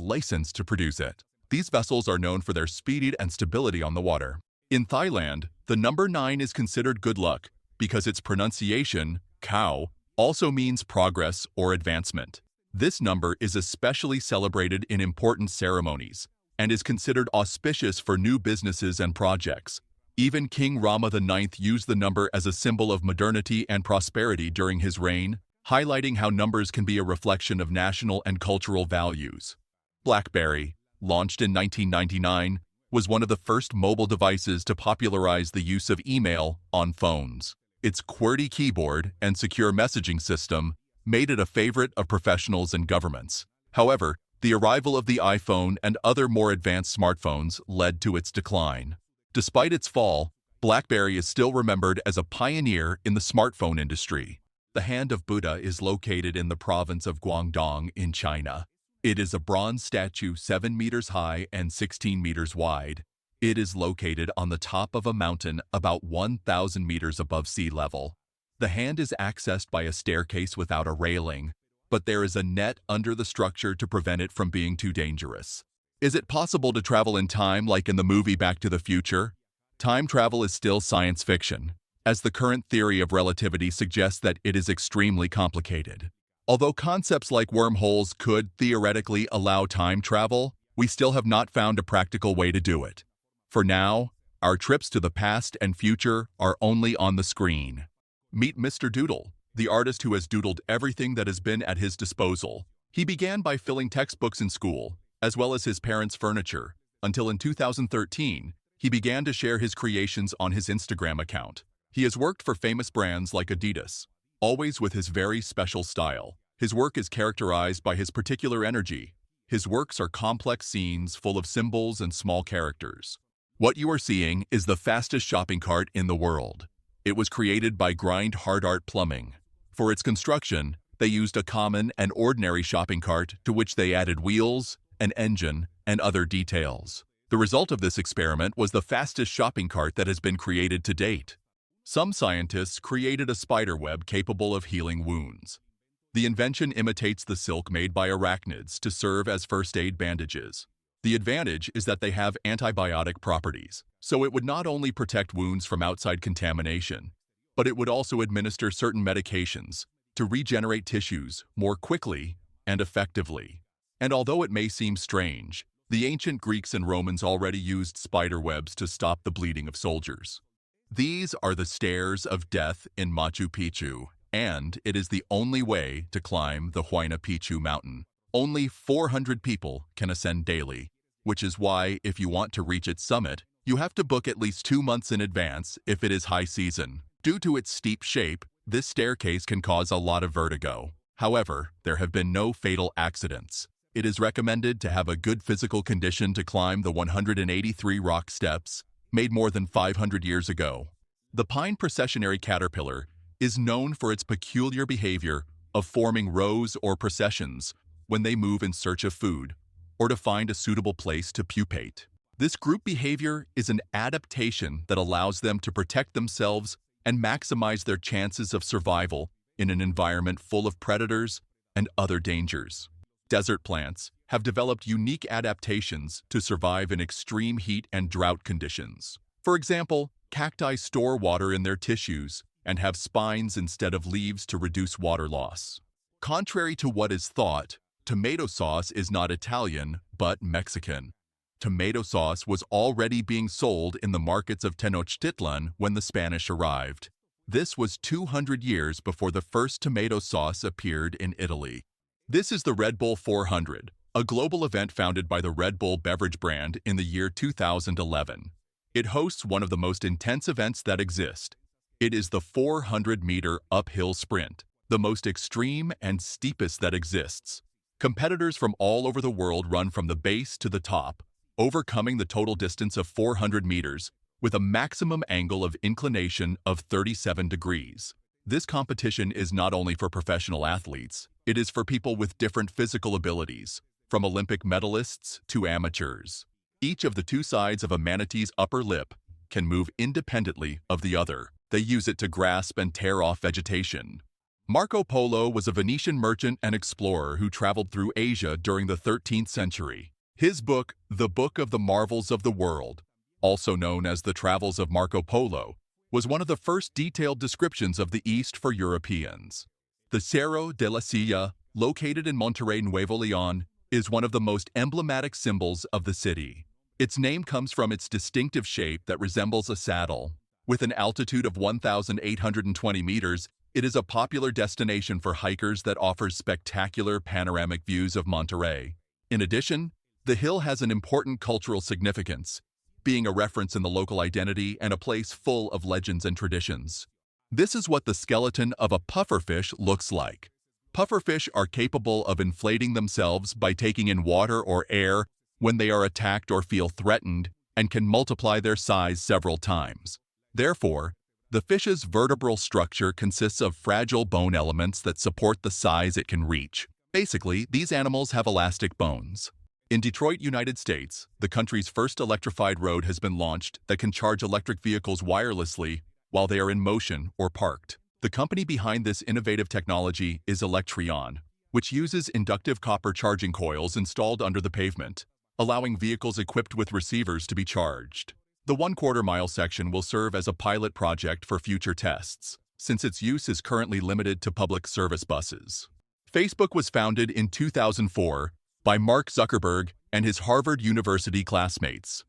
licensed to produce it. These vessels are known for their speed and stability on the water. In Thailand, the number 9 is considered good luck because its pronunciation, cow, also means progress or advancement. This number is especially celebrated in important ceremonies and is considered auspicious for new businesses and projects. Even King Rama IX used the number as a symbol of modernity and prosperity during his reign, highlighting how numbers can be a reflection of national and cultural values. BlackBerry, launched in 1999, was one of the first mobile devices to popularize the use of email on phones. Its QWERTY keyboard and secure messaging system made it a favorite of professionals and governments. However, the arrival of the iPhone and other more advanced smartphones led to its decline. Despite its fall, BlackBerry is still remembered as a pioneer in the smartphone industry. The Hand of Buddha is located in the province of Guangdong in China. It is a bronze statue 7 meters high and 16 meters wide. It is located on the top of a mountain about 1,000 meters above sea level. The hand is accessed by a staircase without a railing, but there is a net under the structure to prevent it from being too dangerous. Is it possible to travel in time like in the movie Back to the Future? Time travel is still science fiction, as the current theory of relativity suggests that it is extremely complicated. Although concepts like wormholes could theoretically allow time travel, we still have not found a practical way to do it. For now, our trips to the past and future are only on the screen. Meet Mr. Doodle, the artist who has doodled everything that has been at his disposal. He began by filling textbooks in school, as well as his parents' furniture, until in 2013, he began to share his creations on his Instagram account. He has worked for famous brands like Adidas, always with his very special style. His work is characterized by his particular energy. His works are complex scenes full of symbols and small characters. What you are seeing is the fastest shopping cart in the world. It was created by Grind Hard Art Plumbing. For its construction, they used a common and ordinary shopping cart to which they added wheels, an engine, and other details. The result of this experiment was the fastest shopping cart that has been created to date. Some scientists created a spider web capable of healing wounds. The invention imitates the silk made by arachnids to serve as first aid bandages. The advantage is that they have antibiotic properties, so it would not only protect wounds from outside contamination, but it would also administer certain medications to regenerate tissues more quickly and effectively. And although it may seem strange, the ancient Greeks and Romans already used spider webs to stop the bleeding of soldiers. These are the stairs of death in Machu Picchu, and it is the only way to climb the Huayna Picchu mountain. Only 400 people can ascend daily, which is why if you want to reach its summit, you have to book at least 2 months in advance if it is high season. Due to its steep shape, this staircase can cause a lot of vertigo. However, there have been no fatal accidents. It is recommended to have a good physical condition to climb the 183 rock steps made more than 500 years ago. The pine processionary caterpillar is known for its peculiar behavior of forming rows or processions when they move in search of food or to find a suitable place to pupate. This group behavior is an adaptation that allows them to protect themselves and maximize their chances of survival in an environment full of predators and other dangers. Desert plants have developed unique adaptations to survive in extreme heat and drought conditions. For example, cacti store water in their tissues and have spines instead of leaves to reduce water loss. Contrary to what is thought, tomato sauce is not Italian, but Mexican. Tomato sauce was already being sold in the markets of Tenochtitlan when the Spanish arrived. This was 200 years before the first tomato sauce appeared in Italy. This is the Red Bull 400, a global event founded by the Red Bull beverage brand in the year 2011. It hosts one of the most intense events that exist. It is the 400-meter uphill sprint, the most extreme and steepest that exists. Competitors from all over the world run from the base to the top, overcoming the total distance of 400 meters with a maximum angle of inclination of 37 degrees. This competition is not only for professional athletes, it is for people with different physical abilities, from Olympic medalists to amateurs. Each of the two sides of a manatee's upper lip can move independently of the other. They use it to grasp and tear off vegetation. Marco Polo was a Venetian merchant and explorer who traveled through Asia during the 13th century. His book, The Book of the Marvels of the World, also known as The Travels of Marco Polo, was one of the first detailed descriptions of the East for Europeans. The Cerro de la Silla, located in Monterrey, Nuevo León, is one of the most emblematic symbols of the city. Its name comes from its distinctive shape that resembles a saddle. With an altitude of 1,820 meters, it is a popular destination for hikers that offers spectacular panoramic views of Monterrey. In addition, the hill has an important cultural significance, being a reference in the local identity and a place full of legends and traditions. This is what the skeleton of a pufferfish looks like. Pufferfish are capable of inflating themselves by taking in water or air when they are attacked or feel threatened and can multiply their size several times. Therefore, the fish's vertebral structure consists of fragile bone elements that support the size it can reach. Basically, these animals have elastic bones. In Detroit, United States, the country's first electrified road has been launched that can charge electric vehicles wirelessly while they are in motion or parked. The company behind this innovative technology is Electrion, which uses inductive copper charging coils installed under the pavement, allowing vehicles equipped with receivers to be charged. The 1/4 mile section will serve as a pilot project for future tests, since its use is currently limited to public service buses. Facebook was founded in 2004 by Mark Zuckerberg and his Harvard University classmates.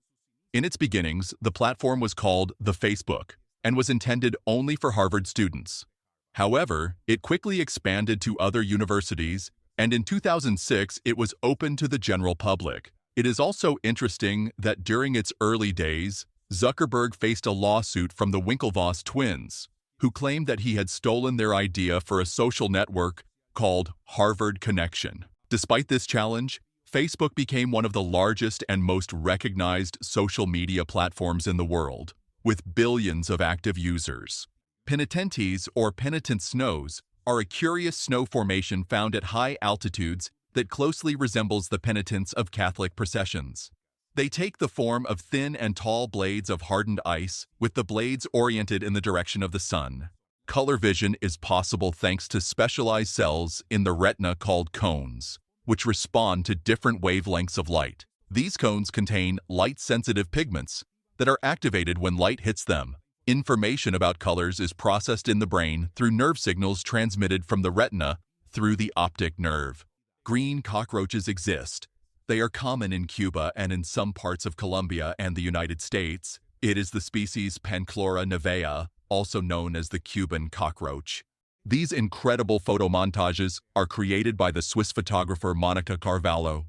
In its beginnings, the platform was called The Facebook and was intended only for Harvard students. However, it quickly expanded to other universities, and in 2006 it was open to the general public. It is also interesting that during its early days, Zuckerberg faced a lawsuit from the Winklevoss twins, who claimed that he had stolen their idea for a social network called Harvard Connection. Despite this challenge, Facebook became one of the largest and most recognized social media platforms in the world, with billions of active users. Penitentes, or penitent snows, are a curious snow formation found at high altitudes that closely resembles the penitents of Catholic processions. They take the form of thin and tall blades of hardened ice, with the blades oriented in the direction of the sun. Color vision is possible thanks to specialized cells in the retina called cones, which respond to different wavelengths of light. These cones contain light-sensitive pigments that are activated when light hits them. Information about colors is processed in the brain through nerve signals transmitted from the retina through the optic nerve. Green cockroaches exist. They are common in Cuba and in some parts of Colombia and the United States. It is the species Panchlora nevea, also known as the Cuban cockroach. These incredible photomontages are created by the Swiss photographer Monica Carvalho.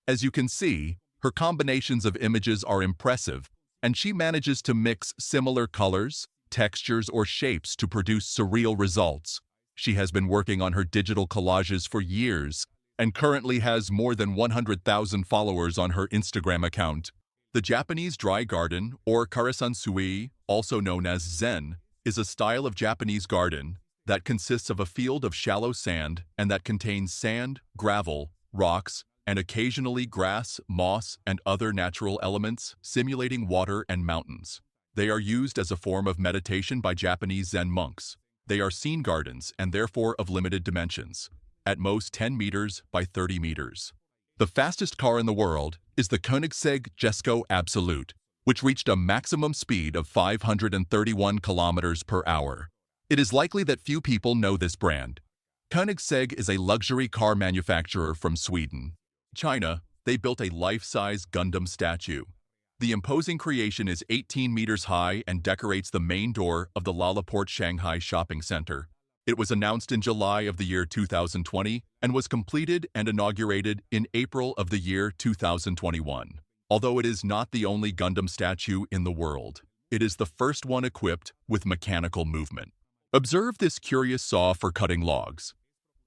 As you can see, her combinations of images are impressive, and she manages to mix similar colors, textures, or shapes to produce surreal results. She has been working on her digital collages for years and currently has more than 100,000 followers on her Instagram account. The Japanese dry garden, or karasansui, also known as zen, is a style of Japanese garden that consists of a field of shallow sand and that contains sand, gravel, rocks, and occasionally grass, moss, and other natural elements, simulating water and mountains. They are used as a form of meditation by Japanese Zen monks. They are scene gardens and therefore of limited dimensions, at most 10 meters by 30 meters. The fastest car in the world is the Koenigsegg Jesko Absolute, which reached a maximum speed of 531 kilometers per hour. It is likely that few people know this brand. Koenigsegg is a luxury car manufacturer from Sweden. China, they built a life-size Gundam statue. The imposing creation is 18 meters high and decorates the main door of the Lalaport Shanghai shopping center. It was announced in July of the year 2020 and was completed and inaugurated in April of the year 2021. Although it is not the only Gundam statue in the world, it is the first one equipped with mechanical movement. Observe this curious saw for cutting logs.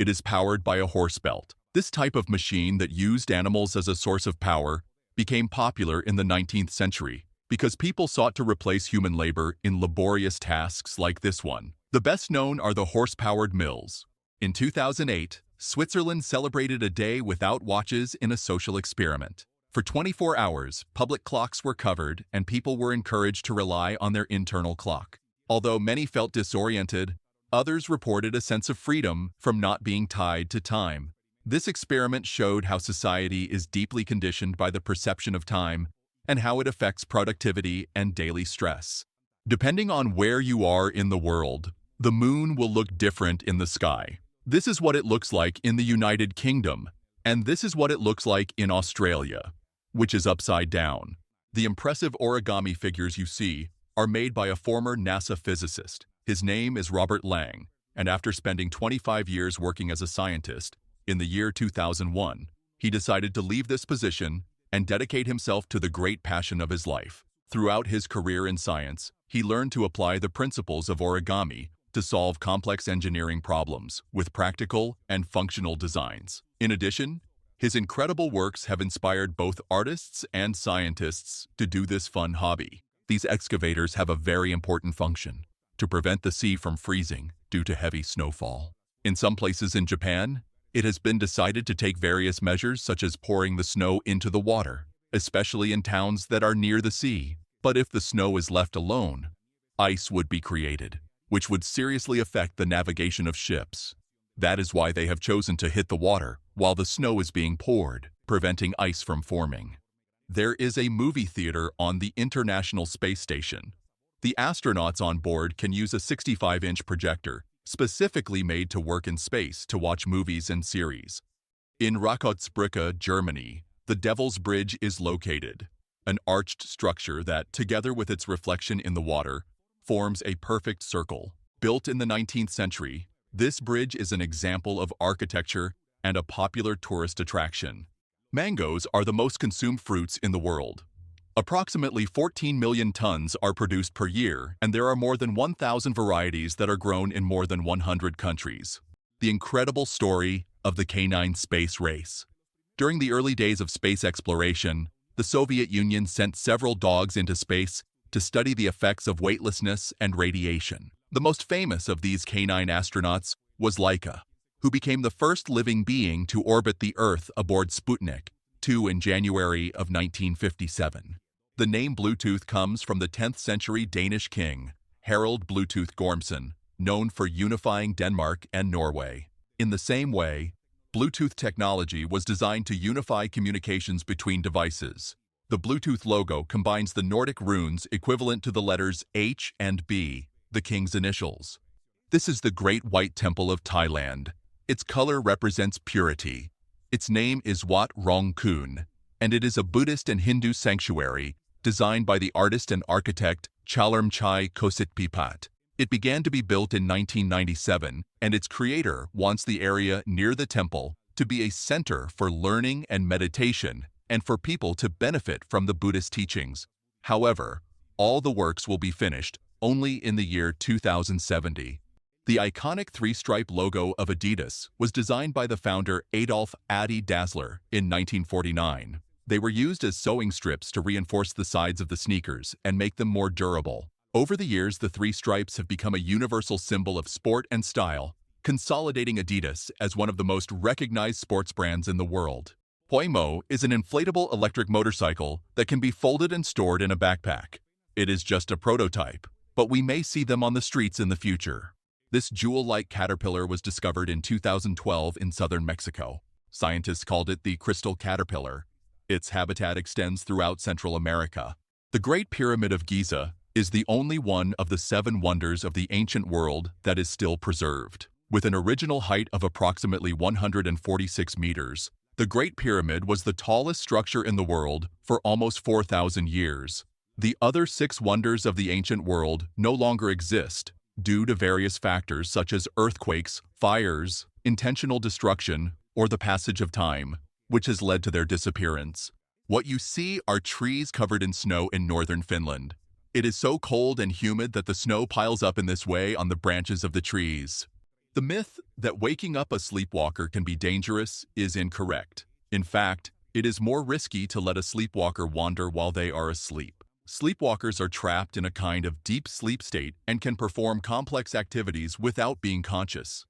It is powered by a horse belt. This type of machine that used animals as a source of power became popular in the 19th century because people sought to replace human labor in laborious tasks like this one. The best known are the horse-powered mills. In 2008, Switzerland celebrated a day without watches in a social experiment. For 24 hours, public clocks were covered and people were encouraged to rely on their internal clock. Although many felt disoriented, others reported a sense of freedom from not being tied to time. This experiment showed how society is deeply conditioned by the perception of time and how it affects productivity and daily stress. Depending on where you are in the world, the moon will look different in the sky. This is what it looks like in the United Kingdom, and this is what it looks like in Australia, which is upside down. The impressive origami figures you see are made by a former NASA physicist. His name is Robert Lang, and after spending 25 years working as a scientist, in the year 2001, he decided to leave this position and dedicate himself to the great passion of his life. Throughout his career in science, he learned to apply the principles of origami to solve complex engineering problems with practical and functional designs. In addition, his incredible works have inspired both artists and scientists to do this fun hobby. These excavators have a very important function: to prevent the sea from freezing due to heavy snowfall. In some places in Japan, it has been decided to take various measures such as pouring the snow into the water, especially in towns that are near the sea. But if the snow is left alone, ice would be created, which would seriously affect the navigation of ships. That is why they have chosen to hit the water while the snow is being poured, preventing ice from forming. There is a movie theater on the International Space Station. The astronauts on board can use a 65-inch projector, specifically made to work in space to watch movies and series. In Rakottsbrücke, Germany, the Devil's Bridge is located, an arched structure that, together with its reflection in the water, forms a perfect circle. Built in the 19th century, this bridge is an example of architecture and a popular tourist attraction. Mangoes are the most consumed fruits in the world. Approximately 14 million tons are produced per year, and there are more than 1,000 varieties that are grown in more than 100 countries. The incredible story of the canine space race. During the early days of space exploration, the Soviet Union sent several dogs into space to study the effects of weightlessness and radiation. The most famous of these canine astronauts was Laika, who became the first living being to orbit the Earth aboard Sputnik 2 in January of 1957. The name Bluetooth comes from the 10th century Danish king, Harald Bluetooth Gormson, known for unifying Denmark and Norway. In the same way, Bluetooth technology was designed to unify communications between devices. The Bluetooth logo combines the Nordic runes equivalent to the letters H and B, the king's initials. This is the Great White Temple of Thailand. Its color represents purity. Its name is Wat Rong Kun, and it is a Buddhist and Hindu sanctuary designed by the artist and architect Chalermchai Kositpipat. It began to be built in 1997, and its creator wants the area near the temple to be a center for learning and meditation and for people to benefit from the Buddhist teachings. However, all the works will be finished only in the year 2070. The iconic three-stripe logo of Adidas was designed by the founder Adolf Adi Dassler in 1949. They were used as sewing strips to reinforce the sides of the sneakers and make them more durable. Over the years, the three stripes have become a universal symbol of sport and style, consolidating Adidas as one of the most recognized sports brands in the world. Poimo is an inflatable electric motorcycle that can be folded and stored in a backpack. It is just a prototype, but we may see them on the streets in the future. This jewel-like caterpillar was discovered in 2012 in southern Mexico. Scientists called it the crystal caterpillar. Its habitat extends throughout Central America. The Great Pyramid of Giza is the only one of the 7 wonders of the ancient world that is still preserved. With an original height of approximately 146 meters, the Great Pyramid was the tallest structure in the world for almost 4,000 years. The other 6 wonders of the ancient world no longer exist due to various factors such as earthquakes, fires, intentional destruction, or the passage of time, which has led to their disappearance. What you see are trees covered in snow in northern Finland. It is so cold and humid that the snow piles up in this way on the branches of the trees. The myth that waking up a sleepwalker can be dangerous is incorrect. In fact, it is more risky to let a sleepwalker wander while they are asleep. Sleepwalkers are trapped in a kind of deep sleep state and can perform complex activities without being conscious.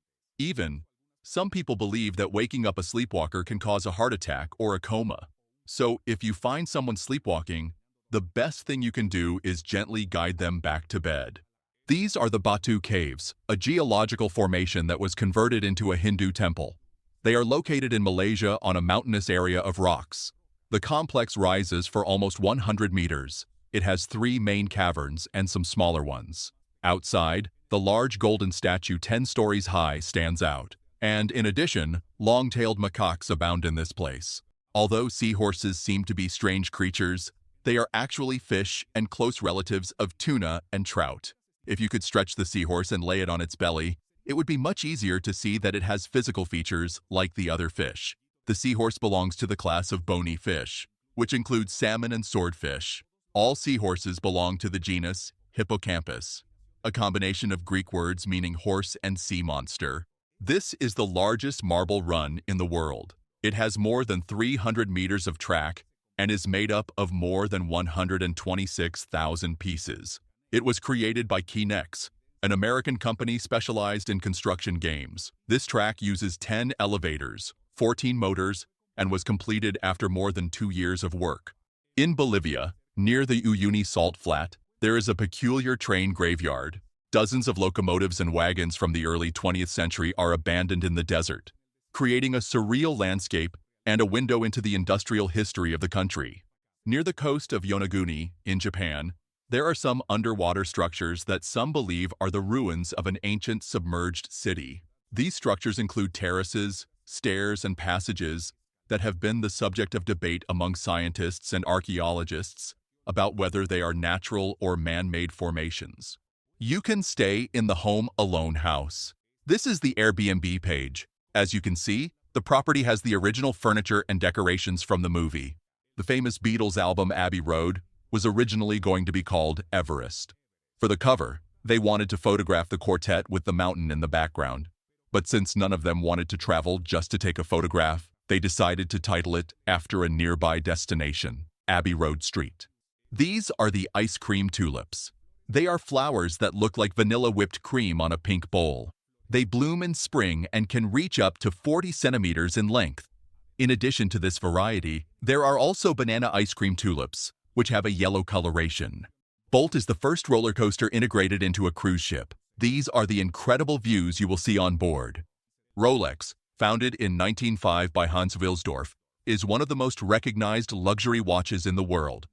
Some people believe that waking up a sleepwalker can cause a heart attack or a coma. So, if you find someone sleepwalking, the best thing you can do is gently guide them back to bed. These are the Batu Caves, a geological formation that was converted into a Hindu temple. They are located in Malaysia on a mountainous area of rocks. The complex rises for almost 100 meters. It has 3 main caverns and some smaller ones. Outside, the large golden statue 10 stories high stands out. And in addition, long-tailed macaques abound in this place. Although seahorses seem to be strange creatures, they are actually fish and close relatives of tuna and trout. If you could stretch the seahorse and lay it on its belly, it would be much easier to see that it has physical features like the other fish. The seahorse belongs to the class of bony fish, which includes salmon and swordfish. All seahorses belong to the genus Hippocampus, a combination of Greek words meaning horse and sea monster. This is the largest marble run in the world. It has more than 300 meters of track and is made up of more than 126,000 pieces. It was created by Kinex, an American company specialized in construction games. This track uses 10 elevators, 14 motors, and was completed after more than 2 years of work. In Bolivia, near the Uyuni salt flat, there is a peculiar train graveyard. Dozens of locomotives and wagons from the early 20th century are abandoned in the desert, creating a surreal landscape and a window into the industrial history of the country. Near the coast of Yonaguni, in Japan, there are some underwater structures that some believe are the ruins of an ancient submerged city. These structures include terraces, stairs, and passages that have been the subject of debate among scientists and archaeologists about whether they are natural or man-made formations. You can stay in the Home Alone house. This is the Airbnb page. As you can see, the property has the original furniture and decorations from the movie. The famous Beatles album Abbey Road was originally going to be called Everest. For the cover, they wanted to photograph the quartet with the mountain in the background. But since none of them wanted to travel just to take a photograph, they decided to title it after a nearby destination, Abbey Road Street. These are the ice cream tulips. They are flowers that look like vanilla whipped cream on a pink bowl. They bloom in spring and can reach up to 40 centimeters in length. In addition to this variety, there are also banana ice cream tulips, which have a yellow coloration. Bolt is the first roller coaster integrated into a cruise ship. These are the incredible views you will see on board. Rolex, founded in 1905 by Hans Wilsdorf, is one of the most recognized luxury watches in the world.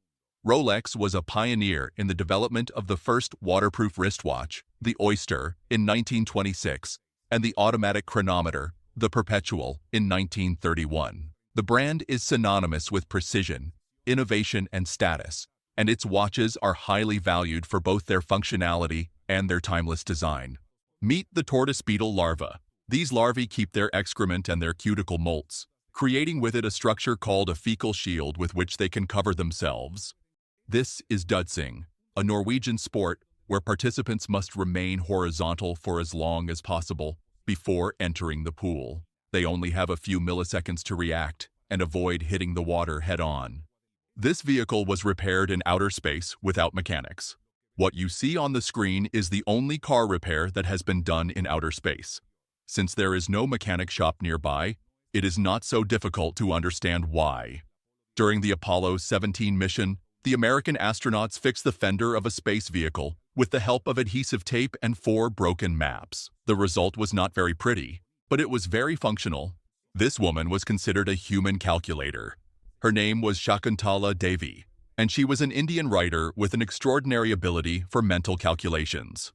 Rolex was a pioneer in the development of the first waterproof wristwatch, the Oyster, in 1926, and the automatic chronometer, the Perpetual, in 1931. The brand is synonymous with precision, innovation, and status, and its watches are highly valued for both their functionality and their timeless design. Meet the tortoise beetle larva. These larvae keep their excrement and their cuticle molts, creating with it a structure called a fecal shield with which they can cover themselves. This is dudsing, a Norwegian sport where participants must remain horizontal for as long as possible before entering the pool. They only have a few milliseconds to react and avoid hitting the water head-on. This vehicle was repaired in outer space without mechanics. What you see on the screen is the only car repair that has been done in outer space. Since there is no mechanic shop nearby, it is not so difficult to understand why. During the Apollo 17 mission, the American astronauts fixed the fender of a space vehicle with the help of adhesive tape and 4 broken maps. The result was not very pretty, but it was very functional. This woman was considered a human calculator. Her name was Shakuntala Devi, and she was an Indian writer with an extraordinary ability for mental calculations.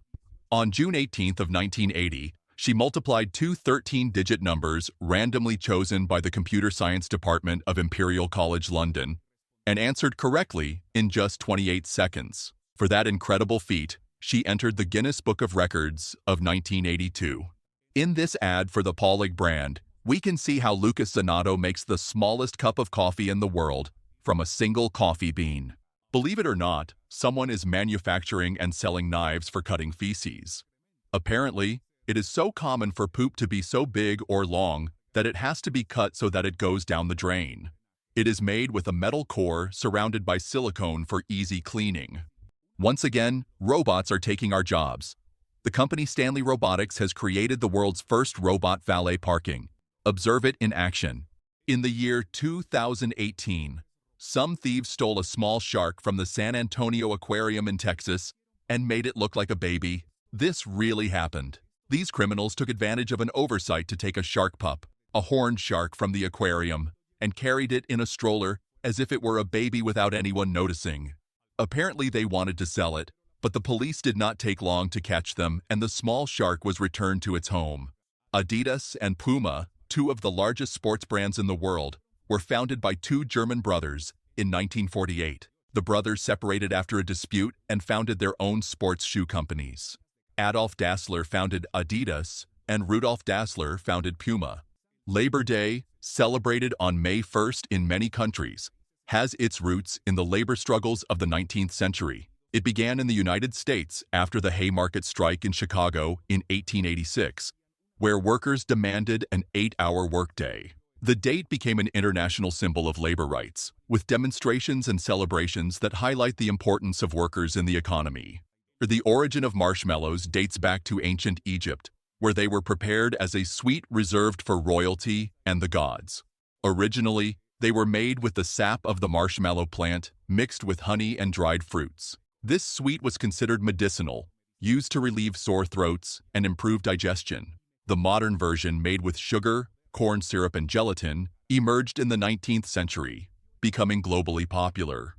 On June 18th of 1980, she multiplied 2 13-digit numbers randomly chosen by the Computer Science Department of Imperial College London and answered correctly in just 28 seconds. For that incredible feat, she entered the Guinness Book of Records of 1982. In this ad for the Paulig brand, we can see how Lucas Zanato makes the smallest cup of coffee in the world from a single coffee bean. Believe it or not, someone is manufacturing and selling knives for cutting feces. Apparently, it is so common for poop to be so big or long that it has to be cut so that it goes down the drain. It is made with a metal core surrounded by silicone for easy cleaning. Once again, robots are taking our jobs. The company Stanley Robotics has created the world's first robot valet parking. Observe it in action. In the year 2018, some thieves stole a small shark from the San Antonio Aquarium in Texas and made it look like a baby. This really happened. These criminals took advantage of an oversight to take a shark pup, a horned shark, from the aquarium and carried it in a stroller as if it were a baby without anyone noticing. Apparently they wanted to sell it, but the police did not take long to catch them and the small shark was returned to its home. Adidas and Puma, 2 of the largest sports brands in the world, were founded by 2 German brothers in 1948. The brothers separated after a dispute and founded their own sports shoe companies. Adolf Dassler founded Adidas and Rudolf Dassler founded Puma. Labor Day, celebrated on May 1st in many countries, has its roots in the labor struggles of the 19th century. It began in the United States after the Haymarket strike in Chicago in 1886, where workers demanded an 8-hour workday. The date became an international symbol of labor rights, with demonstrations and celebrations that highlight the importance of workers in the economy. The origin of marshmallows dates back to ancient Egypt, where they were prepared as a sweet reserved for royalty and the gods. Originally, they were made with the sap of the marshmallow plant mixed with honey and dried fruits. This sweet was considered medicinal, used to relieve sore throats and improve digestion. The modern version, made with sugar, corn syrup, and gelatin, emerged in the 19th century, becoming globally popular.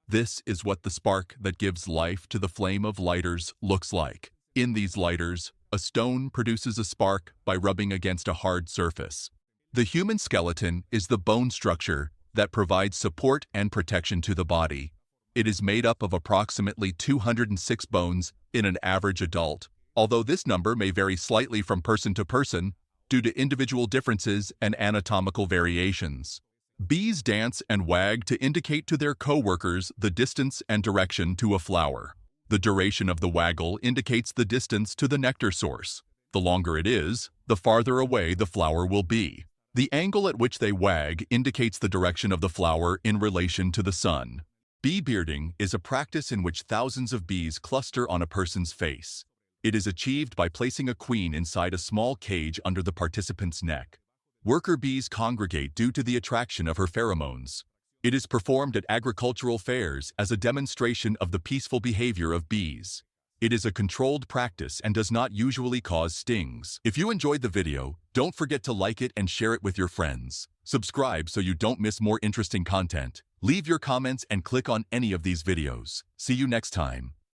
This is what the spark that gives life to the flame of lighters looks like. In these lighters, a stone produces a spark by rubbing against a hard surface. The human skeleton is the bone structure that provides support and protection to the body. It is made up of approximately 206 bones in an average adult, although this number may vary slightly from person to person due to individual differences and anatomical variations. Bees dance and wag to indicate to their co-workers the distance and direction to a flower. The duration of the waggle indicates the distance to the nectar source. The longer it is, the farther away the flower will be. The angle at which they wag indicates the direction of the flower in relation to the sun. Bee bearding is a practice in which thousands of bees cluster on a person's face. It is achieved by placing a queen inside a small cage under the participant's neck. Worker bees congregate due to the attraction of her pheromones. It is performed at agricultural fairs as a demonstration of the peaceful behavior of bees. It is a controlled practice and does not usually cause stings. If you enjoyed the video, don't forget to like it and share it with your friends. Subscribe so you don't miss more interesting content. Leave your comments and click on any of these videos. See you next time.